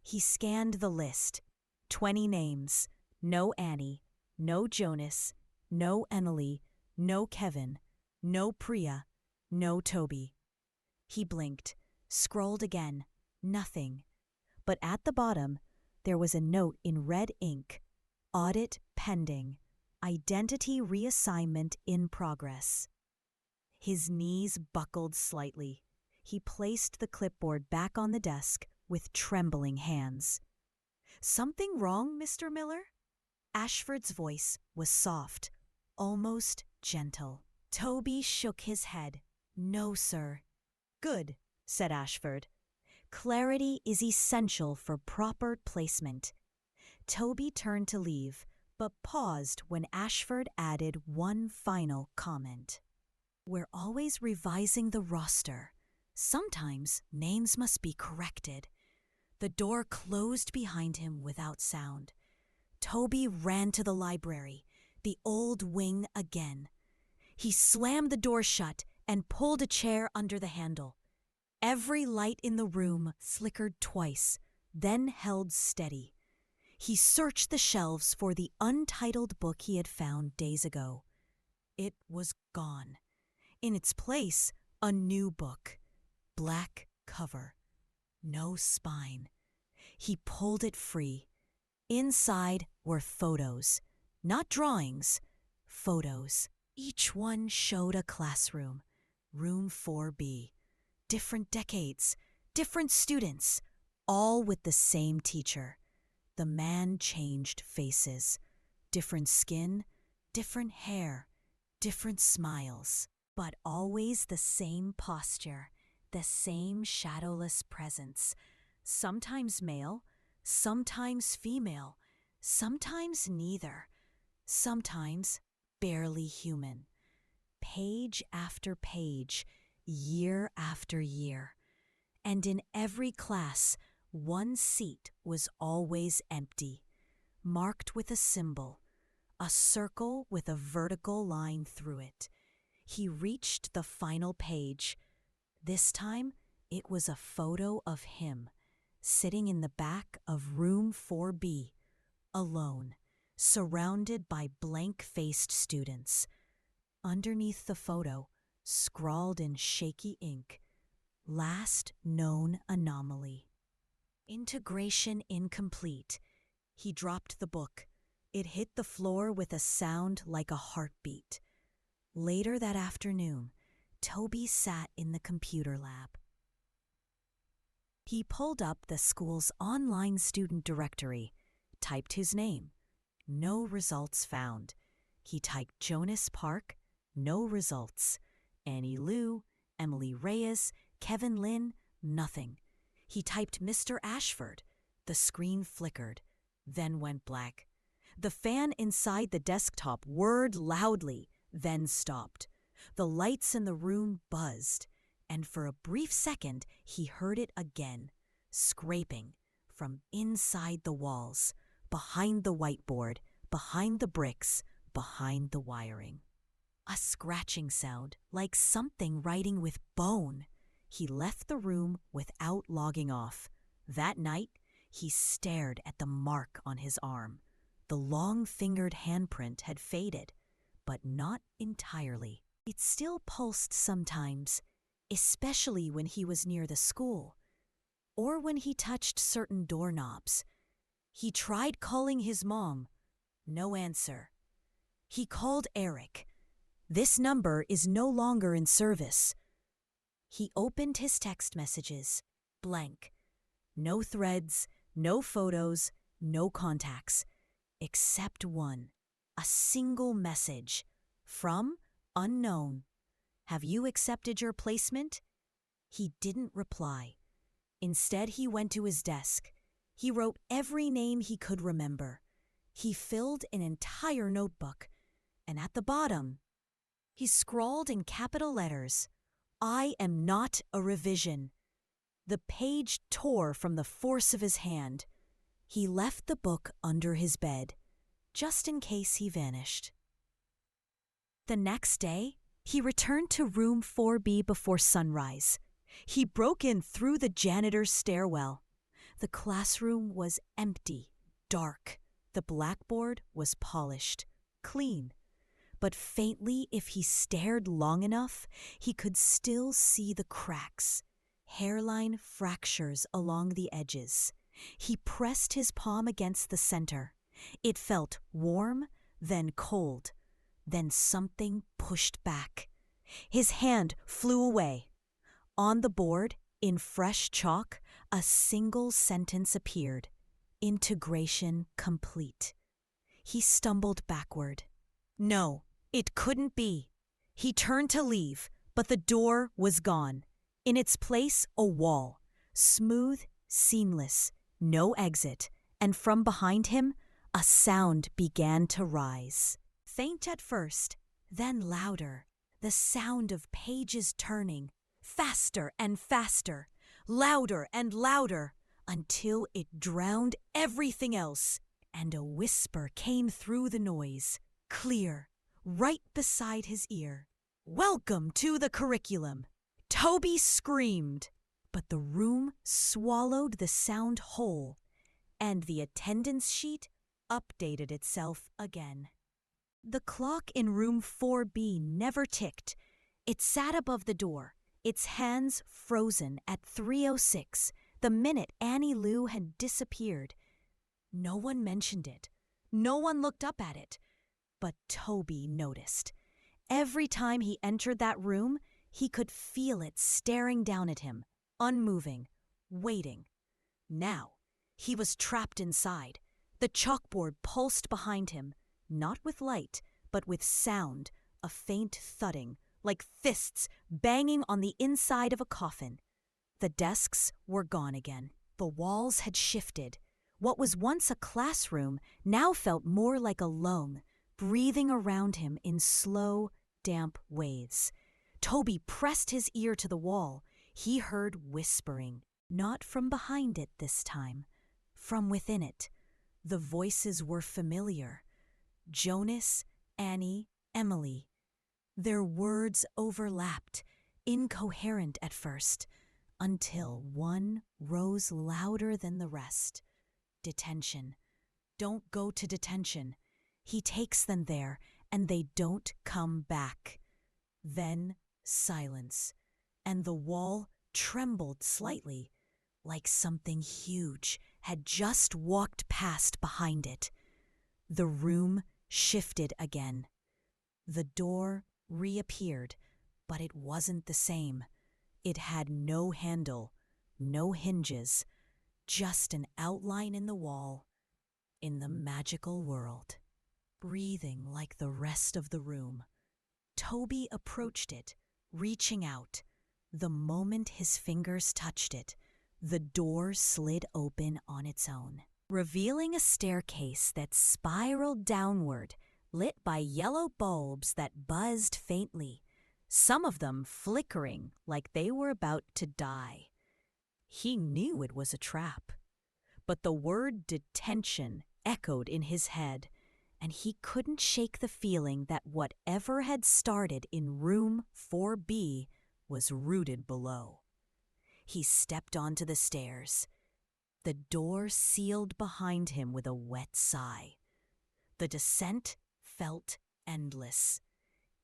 He scanned the list. 20 names. No Annie, no Jonas, no Emily, no Kevin, no Priya, no Toby. He blinked, scrolled again. Nothing. But at the bottom, there was a note in red ink. Audit pending. Identity reassignment in progress. His knees buckled slightly. He placed the clipboard back on the desk with trembling hands. Something wrong, Mr. Miller? Ashford's voice was soft, almost gentle. Toby shook his head. No, sir. Good, said Ashford. Clarity is essential for proper placement. Toby turned to leave, but paused when Ashford added one final comment. We're always revising the roster. Sometimes names must be corrected. The door closed behind him without sound. Toby ran to the library, the old wing again. He slammed the door shut and pulled a chair under the handle. Every light in the room flickered twice, then held steady. He searched the shelves for the untitled book he had found days ago. It was gone. In its place, a new book. Black cover. No spine. He pulled it free. Inside were photos. Not drawings. Photos. Each one showed a classroom. Room 4B. Different decades. Different students. All with the same teacher. The man changed faces. Different skin. Different hair. Different smiles. But always the same posture. The same shadowless presence. Sometimes male. Sometimes female. Sometimes neither. Sometimes barely human. Page after page, year after year. And in every class, one seat was always empty, marked with a symbol, a circle with a vertical line through it. He reached the final page. This time, it was a photo of him, sitting in the back of room 4B, alone, surrounded by blank-faced students. Underneath the photo, scrawled in shaky ink, "Last known anomaly." Integration incomplete. He dropped the book. It hit the floor with a sound like a heartbeat. Later that afternoon, Toby sat in the computer lab. He pulled up the school's online student directory, typed his name. No results found. He typed Jonas Park. No results. Annie Lou, Emily Reyes, Kevin Lynn, nothing. He typed Mr. Ashford. The screen flickered, then went black. The fan inside the desktop whirred loudly, then stopped. The lights in the room buzzed, and for a brief second he heard it again, scraping from inside the walls, behind the whiteboard, behind the bricks, behind the wiring. A scratching sound, like something writing with bone. He left the room without logging off. That night, he stared at the mark on his arm. The long-fingered handprint had faded, but not entirely. It still pulsed sometimes, especially when he was near the school, or when he touched certain doorknobs. He tried calling his mom. No answer. He called Eric. "This number is no longer in service." He opened his text messages. Blank. No threads, no photos, no contacts. Except one. A single message. From unknown. "Have you accepted your placement?" He didn't reply. Instead, he went to his desk. He wrote every name he could remember. He filled an entire notebook. And at the bottom, he scrawled in capital letters, "I am not a revision." The page tore from the force of his hand. He left the book under his bed, just in case he vanished. The next day, he returned to room 4B before sunrise. He broke in through the janitor's stairwell. The classroom was empty, dark. The blackboard was polished, clean. But faintly, if he stared long enough, he could still see the cracks, hairline fractures along the edges. He pressed his palm against the center. It felt warm, then cold, then something pushed back. His hand flew away. On the board, in fresh chalk, a single sentence appeared. Integration complete. He stumbled backward. No, it couldn't be. He turned to leave, but the door was gone. In its place, a wall. Smooth, seamless, no exit. And from behind him, a sound began to rise. Faint at first, then louder. The sound of pages turning. Faster and faster. Louder and louder. Until it drowned everything else. And a whisper came through the noise. clear, right beside his ear. "Welcome to the curriculum!" Toby screamed, but the room swallowed the sound whole, and the attendance sheet updated itself again. The clock in room 4B never ticked. It sat above the door, its hands frozen at 3:06, the minute Annie Lou had disappeared. No one mentioned it. No one looked up at it. But Toby noticed. Every time he entered that room, he could feel it staring down at him, unmoving, waiting. Now, he was trapped inside. The chalkboard pulsed behind him, not with light, but with sound, a faint thudding, like fists banging on the inside of a coffin. The desks were gone again. The walls had shifted. What was once a classroom now felt more like a lung, breathing around him in slow, damp waves. Toby pressed his ear to the wall. He heard whispering, not from behind it this time, from within it. The voices were familiar. Jonas, Annie, Emily. Their words overlapped, incoherent at first, until one rose louder than the rest. Detention. Don't go to detention. He takes them there, and they don't come back. Then silence, and the wall trembled slightly, like something huge had just walked past behind it. The room shifted again. The door reappeared, but it wasn't the same. It had no handle, no hinges, just an outline in the wall, in the magical world, breathing like the rest of the room. Toby approached it, reaching out. The moment his fingers touched it, the door slid open on its own, revealing a staircase that spiraled downward, lit by yellow bulbs that buzzed faintly, some of them flickering like they were about to die. He knew it was a trap, but the word detention echoed in his head, and he couldn't shake the feeling that whatever had started in room 4B was rooted below. He stepped onto the stairs. The door sealed behind him with a wet sigh. The descent felt endless.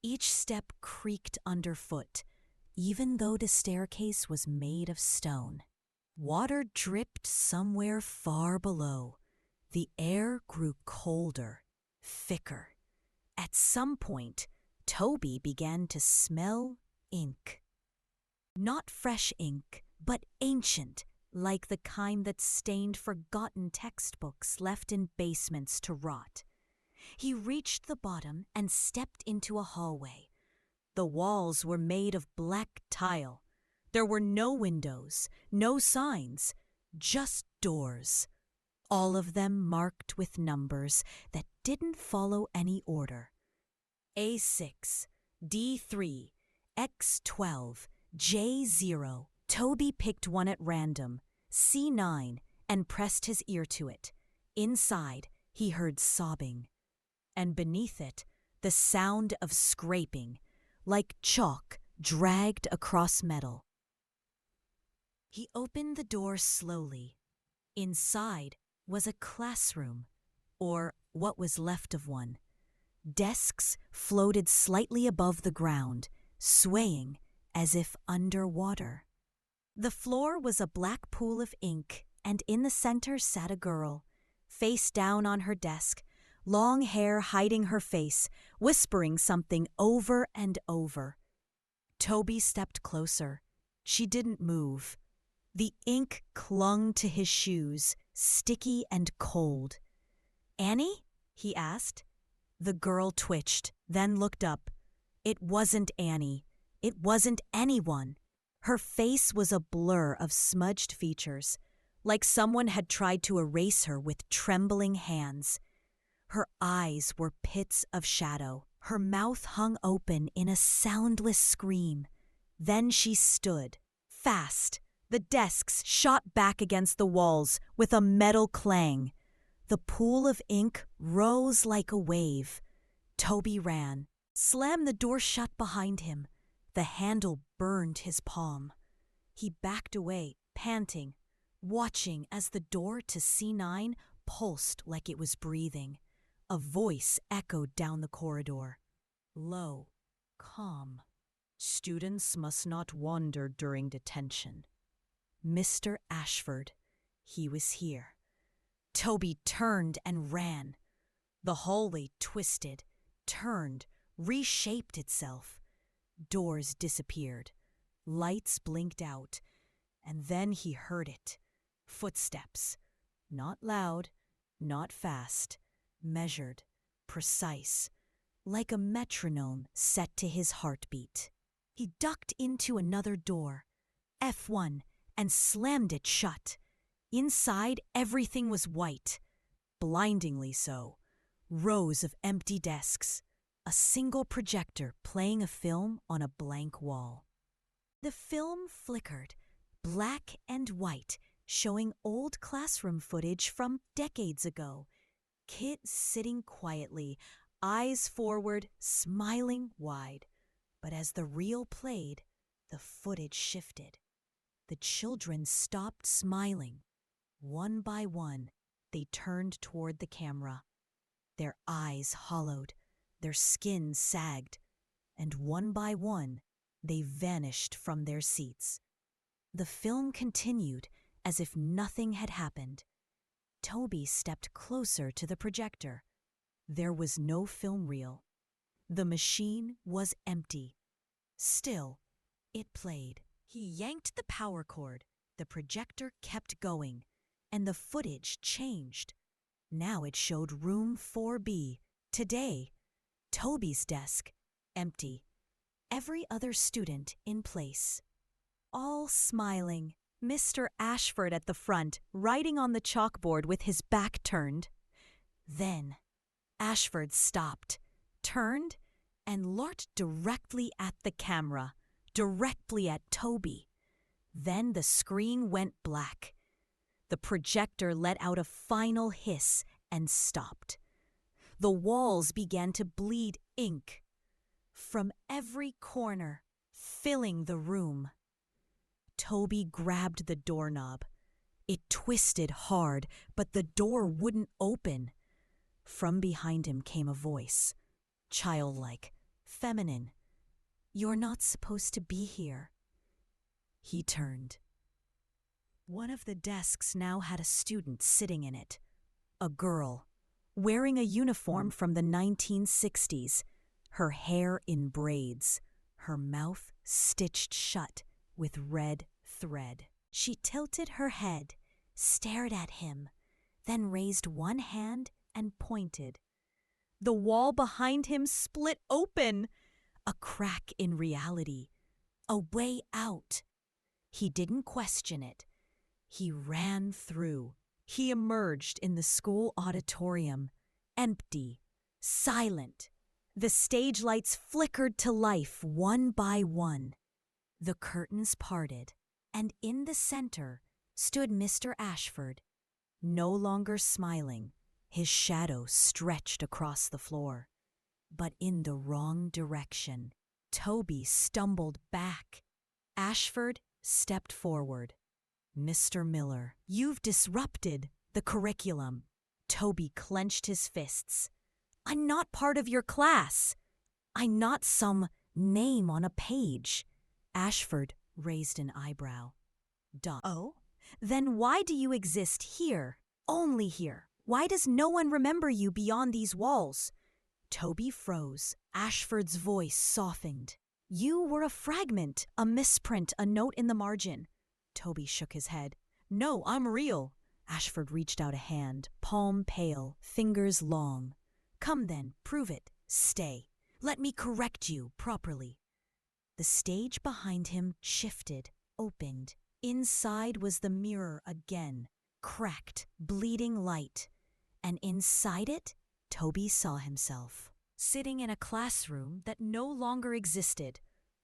Each step creaked underfoot, even though the staircase was made of stone. Water dripped somewhere far below. The air grew colder, thicker. At some point, Toby began to smell ink. Not fresh ink, but ancient, like the kind that stained forgotten textbooks left in basements to rot. He reached the bottom and stepped into a hallway. The walls were made of black tile. There were no windows, no signs, just doors, all of them marked with numbers that didn't follow any order. A6, D3, X12, J0. Toby picked one at random, C9, and pressed his ear to it. Inside, he heard sobbing, and beneath it, the sound of scraping, like chalk dragged across metal. He opened the door slowly. Inside was a classroom, or what was left of one. Desks floated slightly above the ground, swaying as if underwater. The floor was a black pool of ink, and in the center sat a girl, face down on her desk, long hair hiding her face, whispering something over and over. Toby stepped closer. She didn't move. The ink clung to his shoes, sticky and cold. "Annie?" he asked. The girl twitched, then looked up. It wasn't Annie. It wasn't anyone. Her face was a blur of smudged features, like someone had tried to erase her with trembling hands. Her eyes were pits of shadow. Her mouth hung open in a soundless scream. Then she stood, fast. The desks shot back against the walls with a metal clang. The pool of ink rose like a wave. Toby ran, slammed the door shut behind him. The handle burned his palm. He backed away, panting, watching as the door to C9 pulsed like it was breathing. A voice echoed down the corridor. Low, calm. Students must not wander during detention. Mr. Ashford, he was here. Toby turned and ran. The hallway twisted, turned, reshaped itself. Doors disappeared. Lights blinked out. And then he heard it. Footsteps. Not loud, not fast. Measured, precise. Like a metronome set to his heartbeat. He ducked into another door. F1, and slammed it shut. Inside, everything was white. Blindingly so. Rows of empty desks. A single projector playing a film on a blank wall. The film flickered, black and white, showing old classroom footage from decades ago. Kids sitting quietly, eyes forward, smiling wide. But as the reel played, the footage shifted. The children stopped smiling. One by one, they turned toward the camera. Their eyes hollowed, their skin sagged, and one by one, they vanished from their seats. The film continued as if nothing had happened. Toby stepped closer to the projector. There was no film reel. The machine was empty. Still, it played. He yanked the power cord. The projector kept going, and the footage changed. Now it showed room 4B. Today, Toby's desk, empty. Every other student in place. All smiling. Mr. Ashford at the front, writing on the chalkboard with his back turned. Then, Ashford stopped, turned, and looked directly at the camera, directly at Toby. Then the screen went black. The projector let out a final hiss and stopped. The walls began to bleed ink from every corner, filling the room. Toby grabbed the doorknob. It twisted hard, but the door wouldn't open. From behind him came a voice, childlike, feminine. "You're not supposed to be here." He turned. One of the desks now had a student sitting in it. A girl, wearing a uniform from the 1960s, her hair in braids, her mouth stitched shut with red thread. She tilted her head, stared at him, then raised one hand and pointed. The wall behind him split open. A crack in reality. A way out. He didn't question it. He ran through. He emerged in the school auditorium, empty, silent. The stage lights flickered to life one by one. The curtains parted, and in the center stood Mr. Ashford, no longer smiling, his shadow stretched across the floor. But in the wrong direction. Toby stumbled back. Ashford stepped forward. "Mr. Miller, you've disrupted the curriculum." Toby clenched his fists. "I'm not part of your class. I'm not some name on a page." Ashford raised an eyebrow. "Oh? Then why do you exist here? Only here? Why does no one remember you beyond these walls?" Toby froze. Ashford's voice softened. "You were a fragment, a misprint, a note in the margin." Toby shook his head. "No, I'm real." Ashford reached out a hand, palm pale, fingers long. "Come then, prove it. Stay. Let me correct you properly." The stage behind him shifted, opened. Inside was the mirror again, cracked, bleeding light. And inside it, Toby saw himself, sitting in a classroom that no longer existed,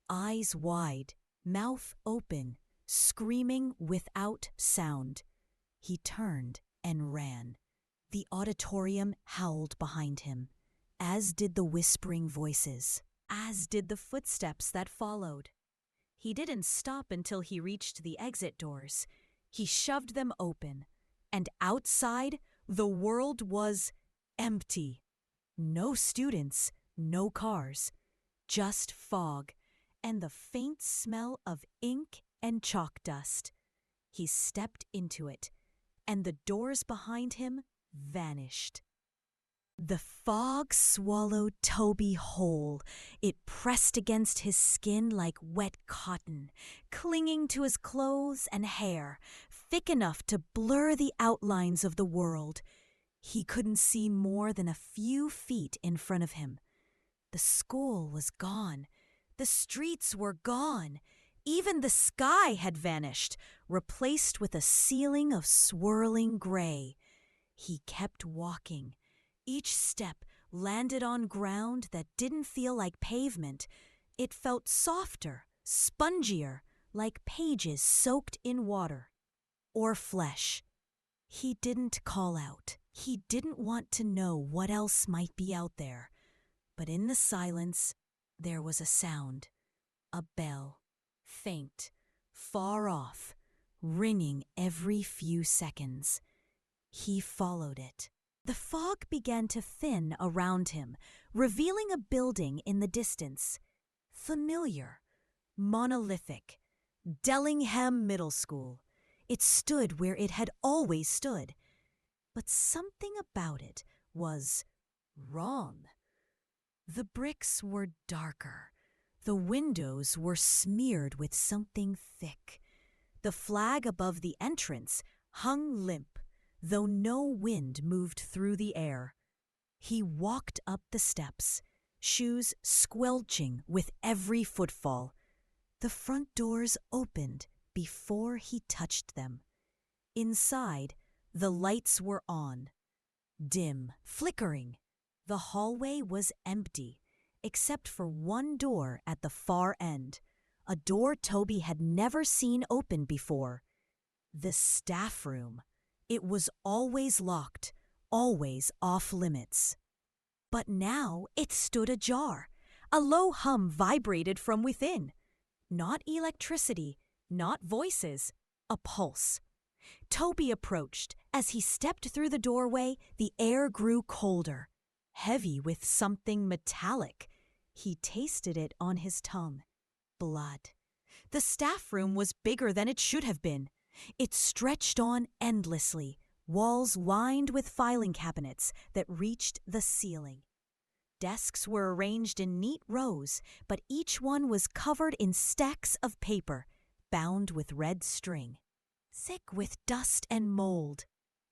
eyes wide, mouth open, screaming without sound. He turned and ran. The auditorium howled behind him. as did the whispering voices, as did the footsteps that followed. He didn't stop until he reached the exit doors. He shoved them open, and outside, the world was empty. No students, no cars, just fog and the faint smell of ink and chalk dust. He stepped into it, and the doors behind him vanished. The fog swallowed Toby whole. It pressed against his skin like wet cotton, clinging to his clothes and hair, thick enough to blur the outlines of the world. He couldn't see more than a few feet in front of him. The school was gone. The streets were gone. Even the sky had vanished, replaced with a ceiling of swirling gray. He kept walking. Each step landed on ground that didn't feel like pavement. It felt softer, spongier, like pages soaked in water. Or flesh. He didn't call out. He didn't want to know what else might be out there. But in the silence, there was a sound. A bell. Faint, far off, ringing every few seconds. He followed it. The fog began to thin around him, revealing a building in the distance. Familiar, monolithic, Dellingham Middle School. It stood where it had always stood. But something about it was wrong. The bricks were darker. The windows were smeared with something thick. The flag above the entrance hung limp, though no wind moved through the air. He walked up the steps, shoes squelching with every footfall. The front doors opened before he touched them. Inside, the lights were on, dim, flickering. The hallway was empty, except for one door at the far end, a door Toby had never seen open before. The staff room. It was always locked, always off limits. But now it stood ajar. A low hum vibrated from within. Not electricity, not voices, a pulse. Toby approached. As he stepped through the doorway, the air grew colder, heavy with something metallic. He tasted it on his tongue. Blood. The staff room was bigger than it should have been. It stretched on endlessly, walls lined with filing cabinets that reached the ceiling. Desks were arranged in neat rows, but each one was covered in stacks of paper, bound with red string, thick with dust and mold.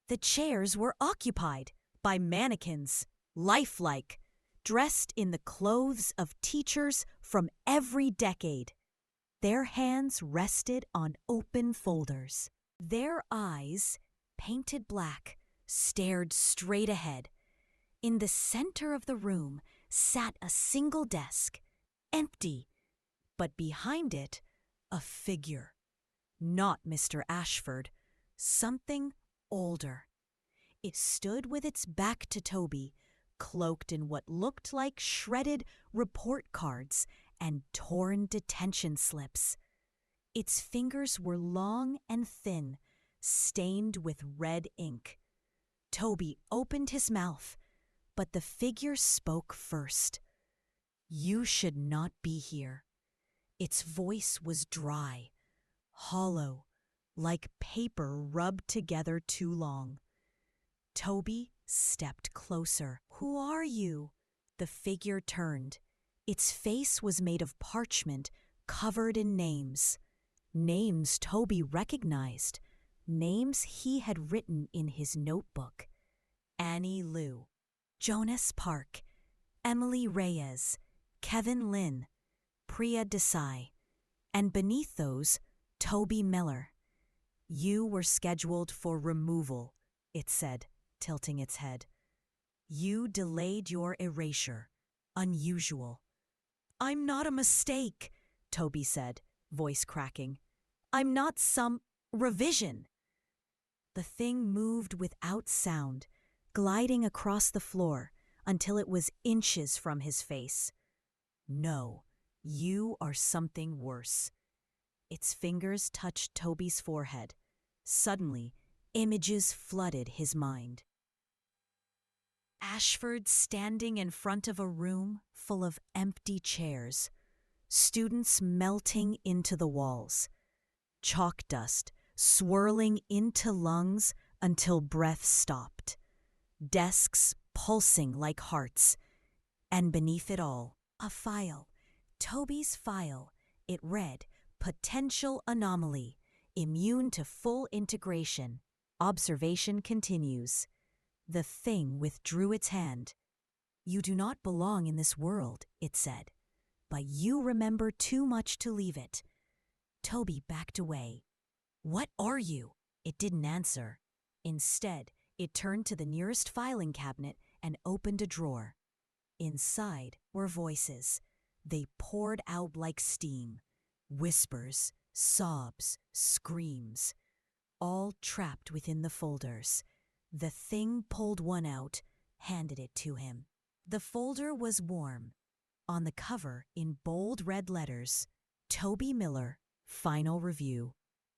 The chairs were occupied by mannequins, lifelike, dressed in the clothes of teachers from every decade. Their hands rested on open folders. Their eyes, painted black, stared straight ahead. In the center of the room sat a single desk, empty, but behind it, a figure. Not Mr. Ashford, something older. It stood with its back to Toby, cloaked in what looked like shredded report cards and torn detention slips. Its fingers were long and thin, stained with red ink. Toby opened his mouth, but the figure spoke first. "You should not be here." Its voice was dry, hollow, like paper rubbed together too long. Toby stepped closer. "Who are you?" The figure turned. Its face was made of parchment covered in names. Names Toby recognized. Names he had written in his notebook. Annie Liu, Jonas Park, Emily Reyes, Kevin Lynn, Priya Desai, and beneath those, Toby Miller. "You were scheduled for removal," it said, tilting its head. "You delayed your erasure. Unusual." "I'm not a mistake," Toby said, voice cracking. "I'm not some revision." The thing moved without sound, gliding across the floor, until it was inches from his face. "No, you are something worse." Its fingers touched Toby's forehead. Suddenly, images flooded his mind. Ashford standing in front of a room full of empty chairs, students melting into the walls, chalk dust swirling into lungs until breath stopped, desks pulsing like hearts, and beneath it all, a file. Toby's file. It read, "Potential anomaly, immune to full integration. Observation continues." The thing withdrew its hand. "You do not belong in this world," it said, "but you remember too much to leave it." Toby backed away. "What are you?" It didn't answer. Instead, it turned to the nearest filing cabinet and opened a drawer. Inside were voices. They poured out like steam. Whispers, sobs, screams, all trapped within the folders. The thing pulled one out, handed it to him. The folder was warm. On the cover, in bold red letters, "Toby Miller, Final Review."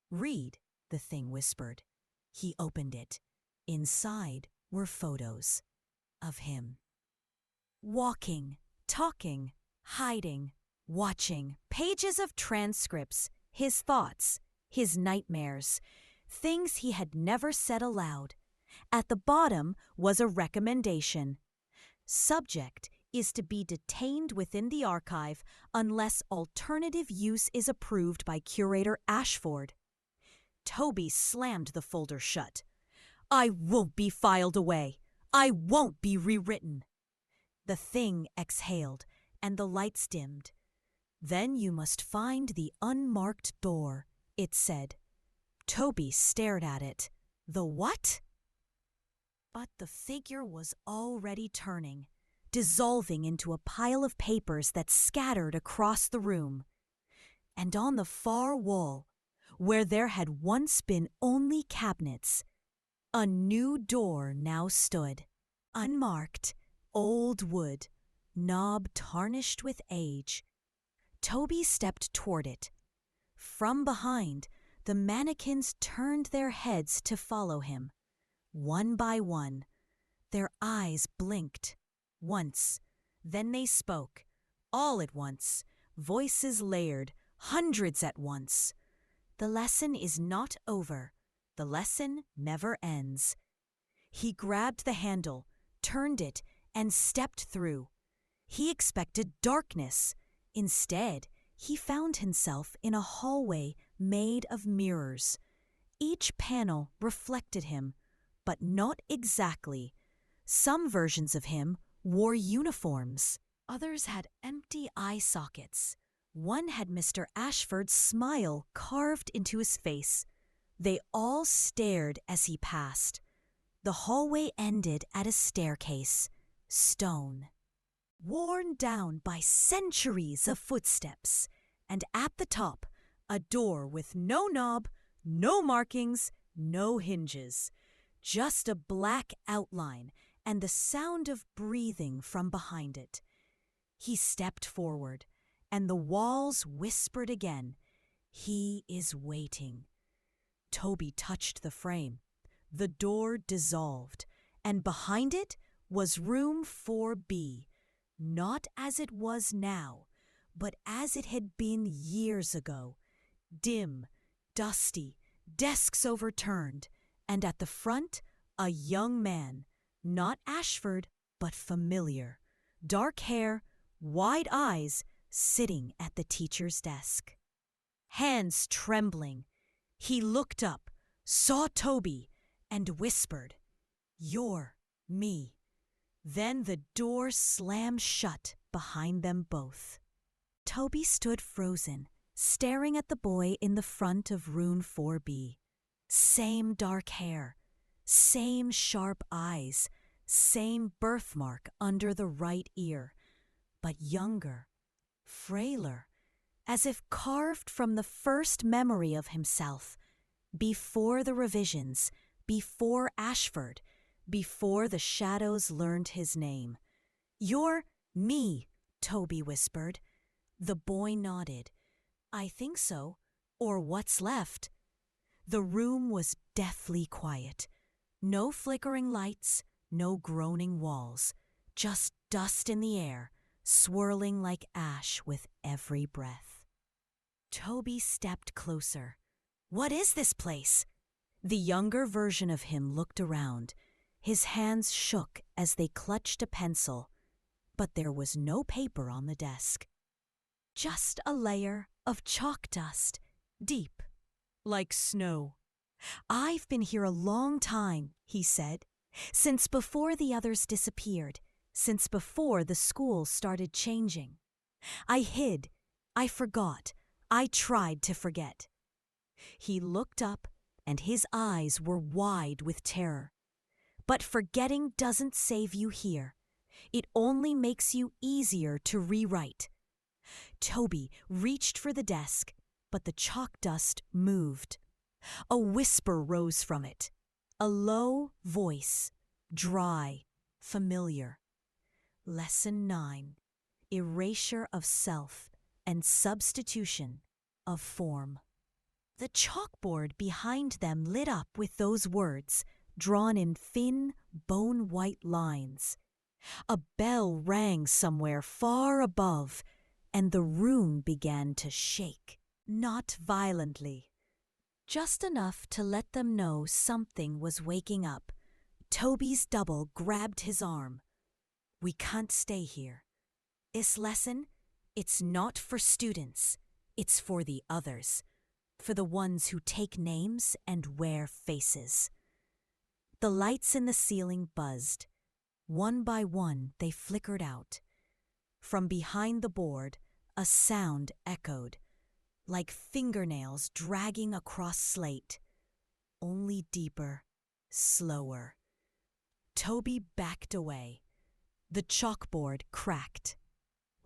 "Read," the thing whispered. He opened it. Inside were photos of him. Walking, talking, hiding, watching. Pages of transcripts, his thoughts, his nightmares, things he had never said aloud. At the bottom was a recommendation. Subject is to be detained within the archive unless alternative use is approved by Curator Ashford. Toby slammed the folder shut. "I won't be filed away. I won't be rewritten." The thing exhaled, and the lights dimmed. "Then you must find the unmarked door," it said. Toby stared at it. "The what?" But the figure was already turning, dissolving into a pile of papers that scattered across the room. And on the far wall, where there had once been only cabinets, a new door now stood, unmarked, old wood, knob tarnished with age. Toby stepped toward it. From behind, the mannequins turned their heads to follow him. One by one, their eyes blinked. Once, then they spoke. All at once, voices layered, hundreds at once. "The lesson is not over. The lesson never ends." He grabbed the handle, turned it, and stepped through. He expected darkness. Instead, he found himself in a hallway made of mirrors. Each panel reflected him, but not exactly. Some versions of him wore uniforms. Others had empty eye sockets. One had Mr. Ashford's smile carved into his face. They all stared as he passed. The hallway ended at a staircase, stone, worn down by centuries of footsteps, and at the top, a door with no knob, no markings, no hinges. Just a black outline and the sound of breathing from behind it. He stepped forward, and the walls whispered again, "He is waiting." Toby touched the frame. The door dissolved, and behind it was room 4B, not as it was now, but as it had been years ago. Dim, dusty, desks overturned, and at the front, a young man, not Ashford, but familiar. Dark hair, wide eyes, sitting at the teacher's desk. Hands trembling, he looked up, saw Toby, and whispered, "You're me." Then the door slammed shut behind them both. Toby stood frozen, staring at the boy in the front of room 4B. Same dark hair, same sharp eyes, same birthmark under the right ear, but younger, frailer, as if carved from the first memory of himself, before the revisions, before Ashford, before the shadows learned his name. "You're me," Toby whispered. The boy nodded. "I think so. Or what's left?" The room was deathly quiet. No flickering lights, no groaning walls. Just dust in the air, swirling like ash with every breath. Toby stepped closer. "What is this place?" The younger version of him looked around. His hands shook as they clutched a pencil, but there was no paper on the desk. Just a layer of chalk dust, deep, like snow. "I've been here a long time," he said, "since before the others disappeared, since before the school started changing. I hid, I forgot, I tried to forget." He looked up, and his eyes were wide with terror. "But forgetting doesn't save you here. It only makes you easier to rewrite." Toby reached for the desk, but the chalk dust moved. A whisper rose from it, a low voice, dry, familiar. Lesson 9, Erasure of Self and Substitution of Form. The chalkboard behind them lit up with those words, drawn in thin, bone-white lines. A bell rang somewhere far above, and the room began to shake, not violently, just enough to let them know something was waking up. Toby's double grabbed his arm. "We can't stay here. This lesson, it's not for students. It's for the others, for the ones who take names and wear faces." The lights in the ceiling buzzed. One by one, they flickered out. From behind the board, a sound echoed, like fingernails dragging across slate, only deeper, slower. Toby backed away. The chalkboard cracked.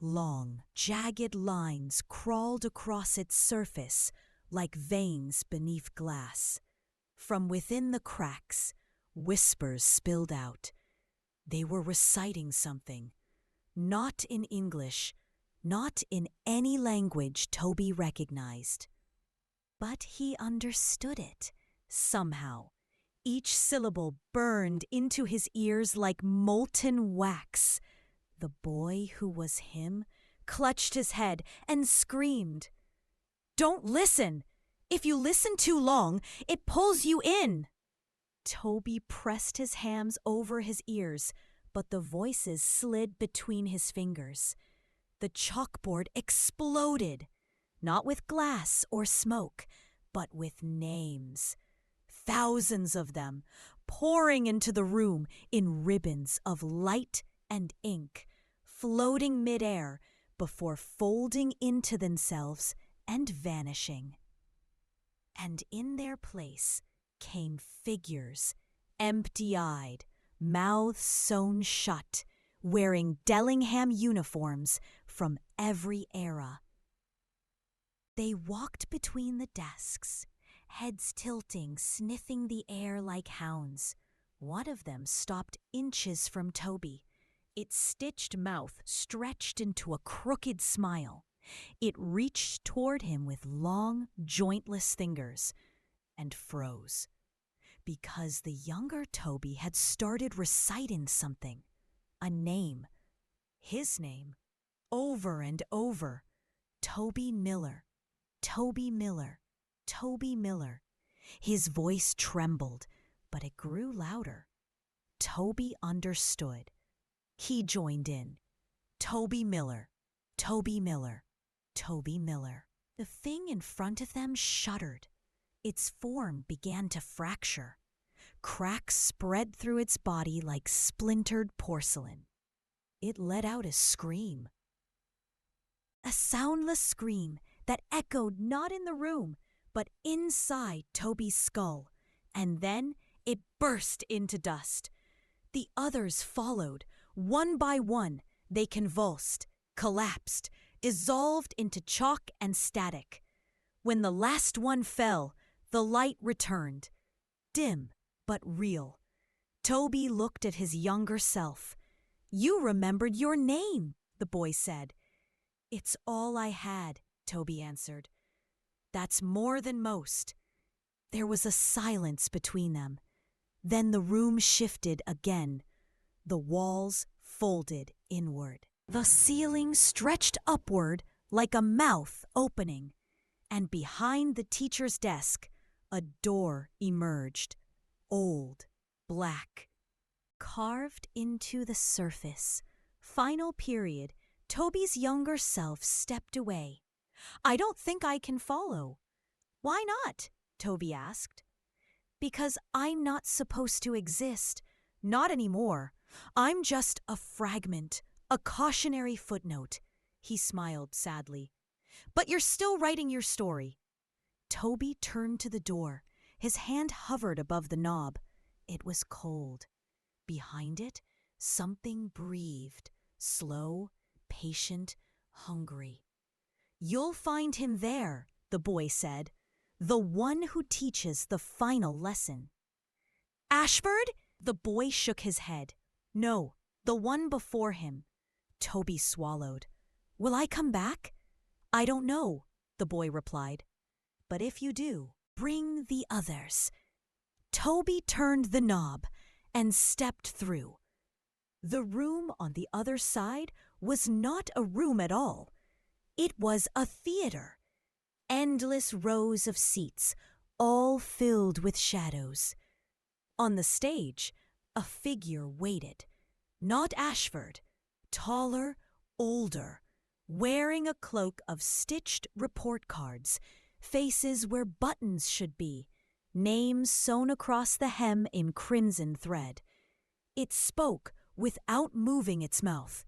Long, jagged lines crawled across its surface like veins beneath glass. From within the cracks, whispers spilled out. They were reciting something, not in English, not in any language Toby recognized. But he understood it, somehow. Each syllable burned into his ears like molten wax. The boy who was him clutched his head and screamed. "Don't listen! If you listen too long, it pulls you in!" Toby pressed his hands over his ears, but the voices slid between his fingers. The chalkboard exploded, not with glass or smoke, but with names. Thousands of them, pouring into the room in ribbons of light and ink, floating midair before folding into themselves and vanishing. And in their place came figures, empty-eyed, mouths sewn shut, wearing Dellingham uniforms from every era. They walked between the desks, heads tilting, sniffing the air like hounds. One of them stopped inches from Toby. Its stitched mouth stretched into a crooked smile. It reached toward him with long, jointless fingers and froze. Because the younger Toby had started reciting something, a name, his name, over and over. Toby Miller, Toby Miller, Toby Miller. His voice trembled, but it grew louder. Toby understood. He joined in. Toby Miller, Toby Miller, Toby Miller. The thing in front of them shuddered. Its form began to fracture. Cracks spread through its body like splintered porcelain. It let out a scream. A soundless scream that echoed not in the room, but inside Toby's skull. And then it burst into dust. The others followed. One by one, they convulsed, collapsed, dissolved into chalk and static. When the last one fell, the light returned, dim but real. Toby looked at his younger self. You remembered your name, the boy said. It's all I had, Toby answered. That's more than most. There was a silence between them. Then the room shifted again. The walls folded inward. The ceiling stretched upward like a mouth opening, and behind the teacher's desk, a door emerged, old, black, carved into the surface. Final period. Toby's younger self stepped away. I don't think I can follow. Why not? Toby asked. Because I'm not supposed to exist. Not anymore. I'm just a fragment, a cautionary footnote. He smiled sadly. But you're still writing your story. Toby turned to the door. His hand hovered above the knob. It was cold. Behind it, something breathed, slow, patient, hungry. You'll find him there, the boy said. The one who teaches the final lesson. Ashford? The boy shook his head. No, the one before him. Toby swallowed. Will I come back? I don't know, the boy replied. But if you do, bring the others. Toby turned the knob and stepped through. The room on the other side was not a room at all. It was a theater. Endless rows of seats, all filled with shadows. On the stage, a figure waited. Not Ashford, taller, older, wearing a cloak of stitched report cards, faces where buttons should be, names sewn across the hem in crimson thread. It spoke without moving its mouth.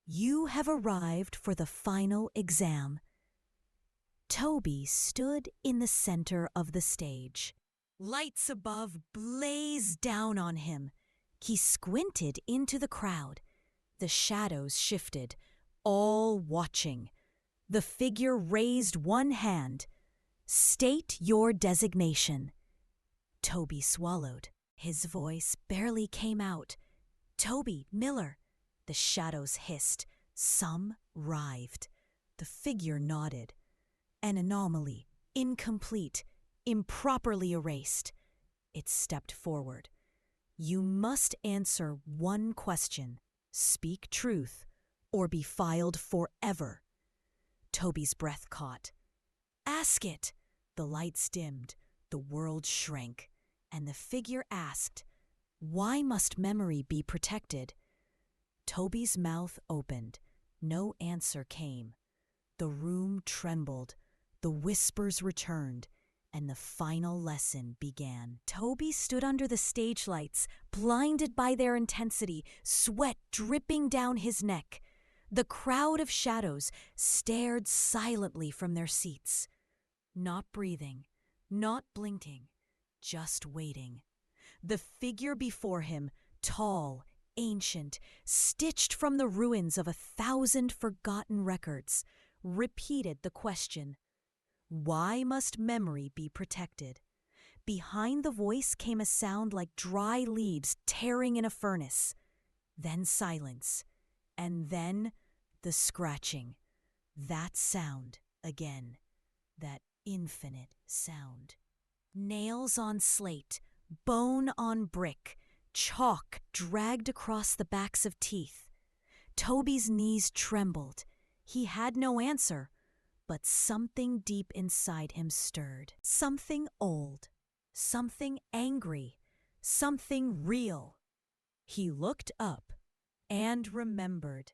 You have arrived for the final exam. Toby stood in the center of the stage. Lights above blazed down on him. He squinted into the crowd. The shadows shifted, all watching. The figure raised one hand. State your designation. Toby swallowed. His voice barely came out. Toby Miller. The shadows hissed. Some writhed. The figure nodded. An anomaly, incomplete, improperly erased. It stepped forward. You must answer one question. Speak truth, or be filed forever. Toby's breath caught. Ask it. The lights dimmed, the world shrank, and the figure asked, why must memory be protected? Toby's mouth opened. No answer came. The room trembled. The whispers returned, and the final lesson began. Toby stood under the stage lights, blinded by their intensity, sweat dripping down his neck. The crowd of shadows stared silently from their seats, not breathing, not blinking, just waiting. The figure before him, tall, ancient, stitched from the ruins of 1,000 forgotten records, repeated the question. Why must memory be protected? Behind the voice came a sound like dry leaves tearing in a furnace. Then silence. And then the scratching. That sound again. That infinite sound. Nails on slate, bone on brick, chalk dragged across the backs of teeth. Toby's knees trembled. He had no answer. But something deep inside him stirred. Something old. Something angry. Something real. He looked up and remembered.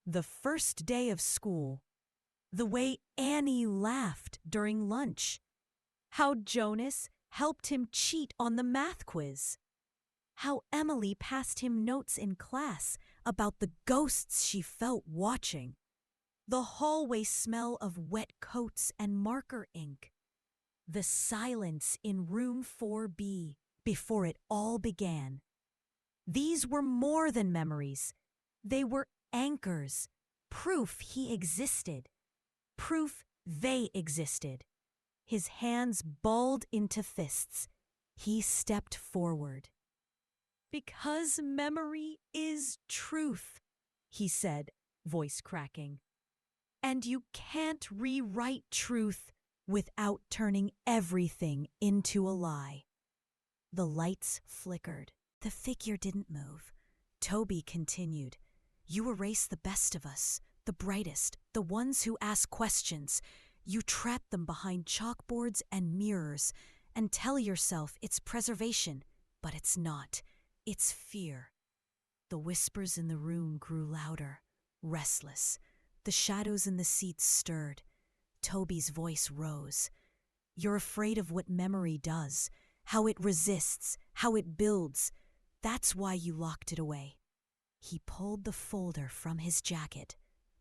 The first day of school. The way Annie laughed during lunch. How Jonas helped him cheat on the math quiz. How Emily passed him notes in class about the ghosts she felt watching. The hallway smell of wet coats and marker ink. The silence in room 4B before it all began. These were more than memories. They were anchors, proof he existed, proof they existed. His hands balled into fists. He stepped forward. Because memory is truth, he said, voice cracking. And you can't rewrite truth without turning everything into a lie. The lights flickered. The figure didn't move. Toby continued, You erase the best of us, the brightest, the ones who ask questions. You trap them behind chalkboards and mirrors and tell yourself it's preservation, but it's not. It's fear. The whispers in the room grew louder, restless. The shadows in the seats stirred. Toby's voice rose. You're afraid of what memory does, how it resists, how it builds. That's why you locked it away. He pulled the folder from his jacket,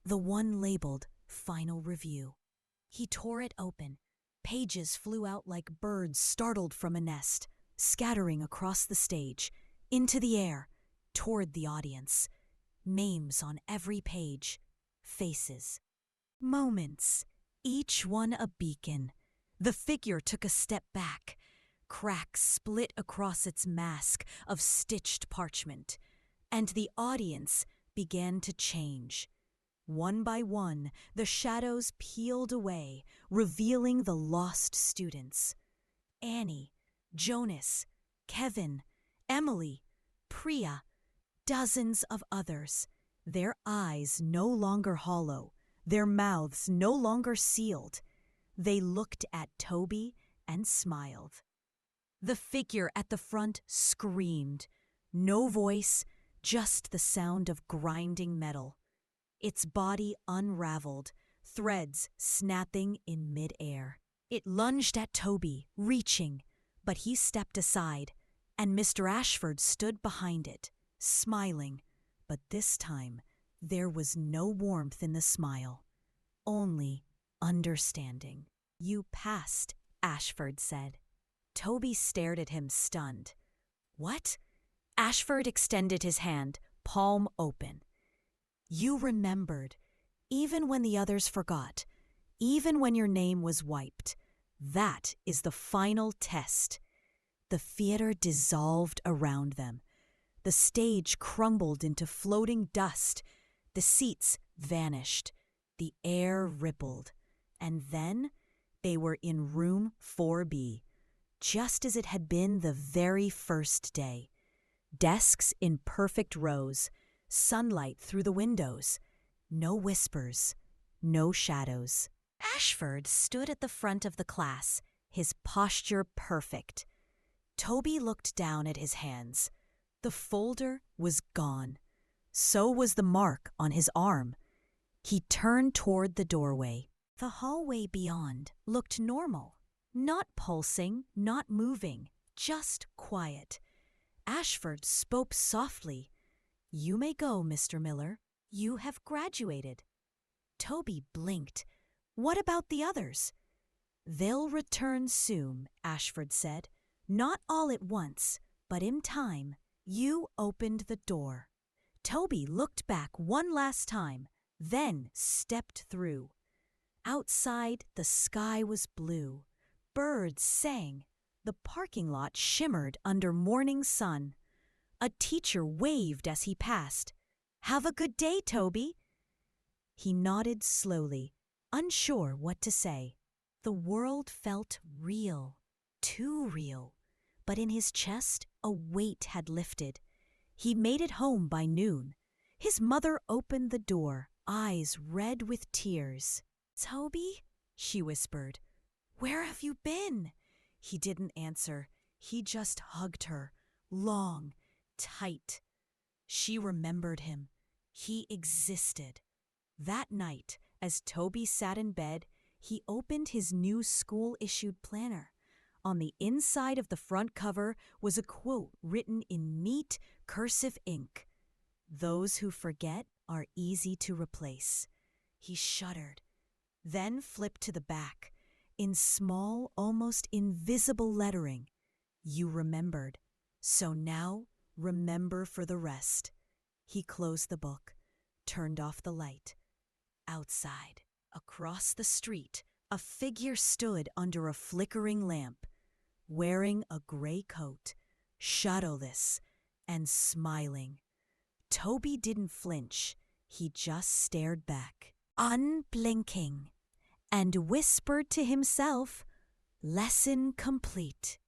the one labeled Final Review. He tore it open. Pages flew out like birds startled from a nest, scattering across the stage, into the air, toward the audience. Names on every page, faces, moments, each one a beacon. The figure took a step back. Cracks split across its mask of stitched parchment, and the audience began to change. One by one, the shadows peeled away, revealing the lost students. Annie, Jonas, Kevin, Emily, Priya, dozens of others. Their eyes no longer hollow, their mouths no longer sealed. They looked at Toby and smiled. The figure at the front screamed. No voice, just the sound of grinding metal. Its body unraveled, threads snapping in midair. It lunged at Toby, reaching, but he stepped aside, and Mr. Ashford stood behind it, smiling. But this time, there was no warmth in the smile, only understanding. You passed, Ashford said. Toby stared at him, stunned. What? Ashford extended his hand, palm open. You remembered, even when the others forgot, even when your name was wiped. That is the final test. The theater dissolved around them. The stage crumbled into floating dust. The seats vanished. The air rippled. And then they were in room 4B, just as it had been the very first day. Desks in perfect rows, sunlight through the windows. No whispers, no shadows. Ashford stood at the front of the class, his posture perfect. Toby looked down at his hands. The folder was gone. So was the mark on his arm. He turned toward the doorway. The hallway beyond looked normal. Not pulsing, not moving, just quiet. Ashford spoke softly. You may go, Mr. Miller. You have graduated. Toby blinked. What about the others? They'll return soon, Ashford said. Not all at once, but in time. You opened the door. Toby looked back one last time, then stepped through. Outside, the sky was blue. Birds sang. The parking lot shimmered under morning sun. A teacher waved as he passed. Have a good day, Toby. He nodded slowly, unsure what to say. The world felt real, too real. But in his chest, a weight had lifted. He made it home by noon. His mother opened the door, eyes red with tears. Toby, she whispered, where have you been? He didn't answer. He just hugged her, long, tight. She remembered him. He existed. That night, as Toby sat in bed, he opened his new school-issued planner. On the inside of the front cover was a quote written in neat, cursive ink. Those who forget are easy to replace. He shuddered, then flipped to the back. In small, almost invisible lettering, you remembered. So now, remember for the rest. He closed the book, turned off the light. Outside, across the street, a figure stood under a flickering lamp, wearing a gray coat, shadowless, and smiling. Toby didn't flinch. He just stared back, unblinking, and whispered to himself, "Lesson complete."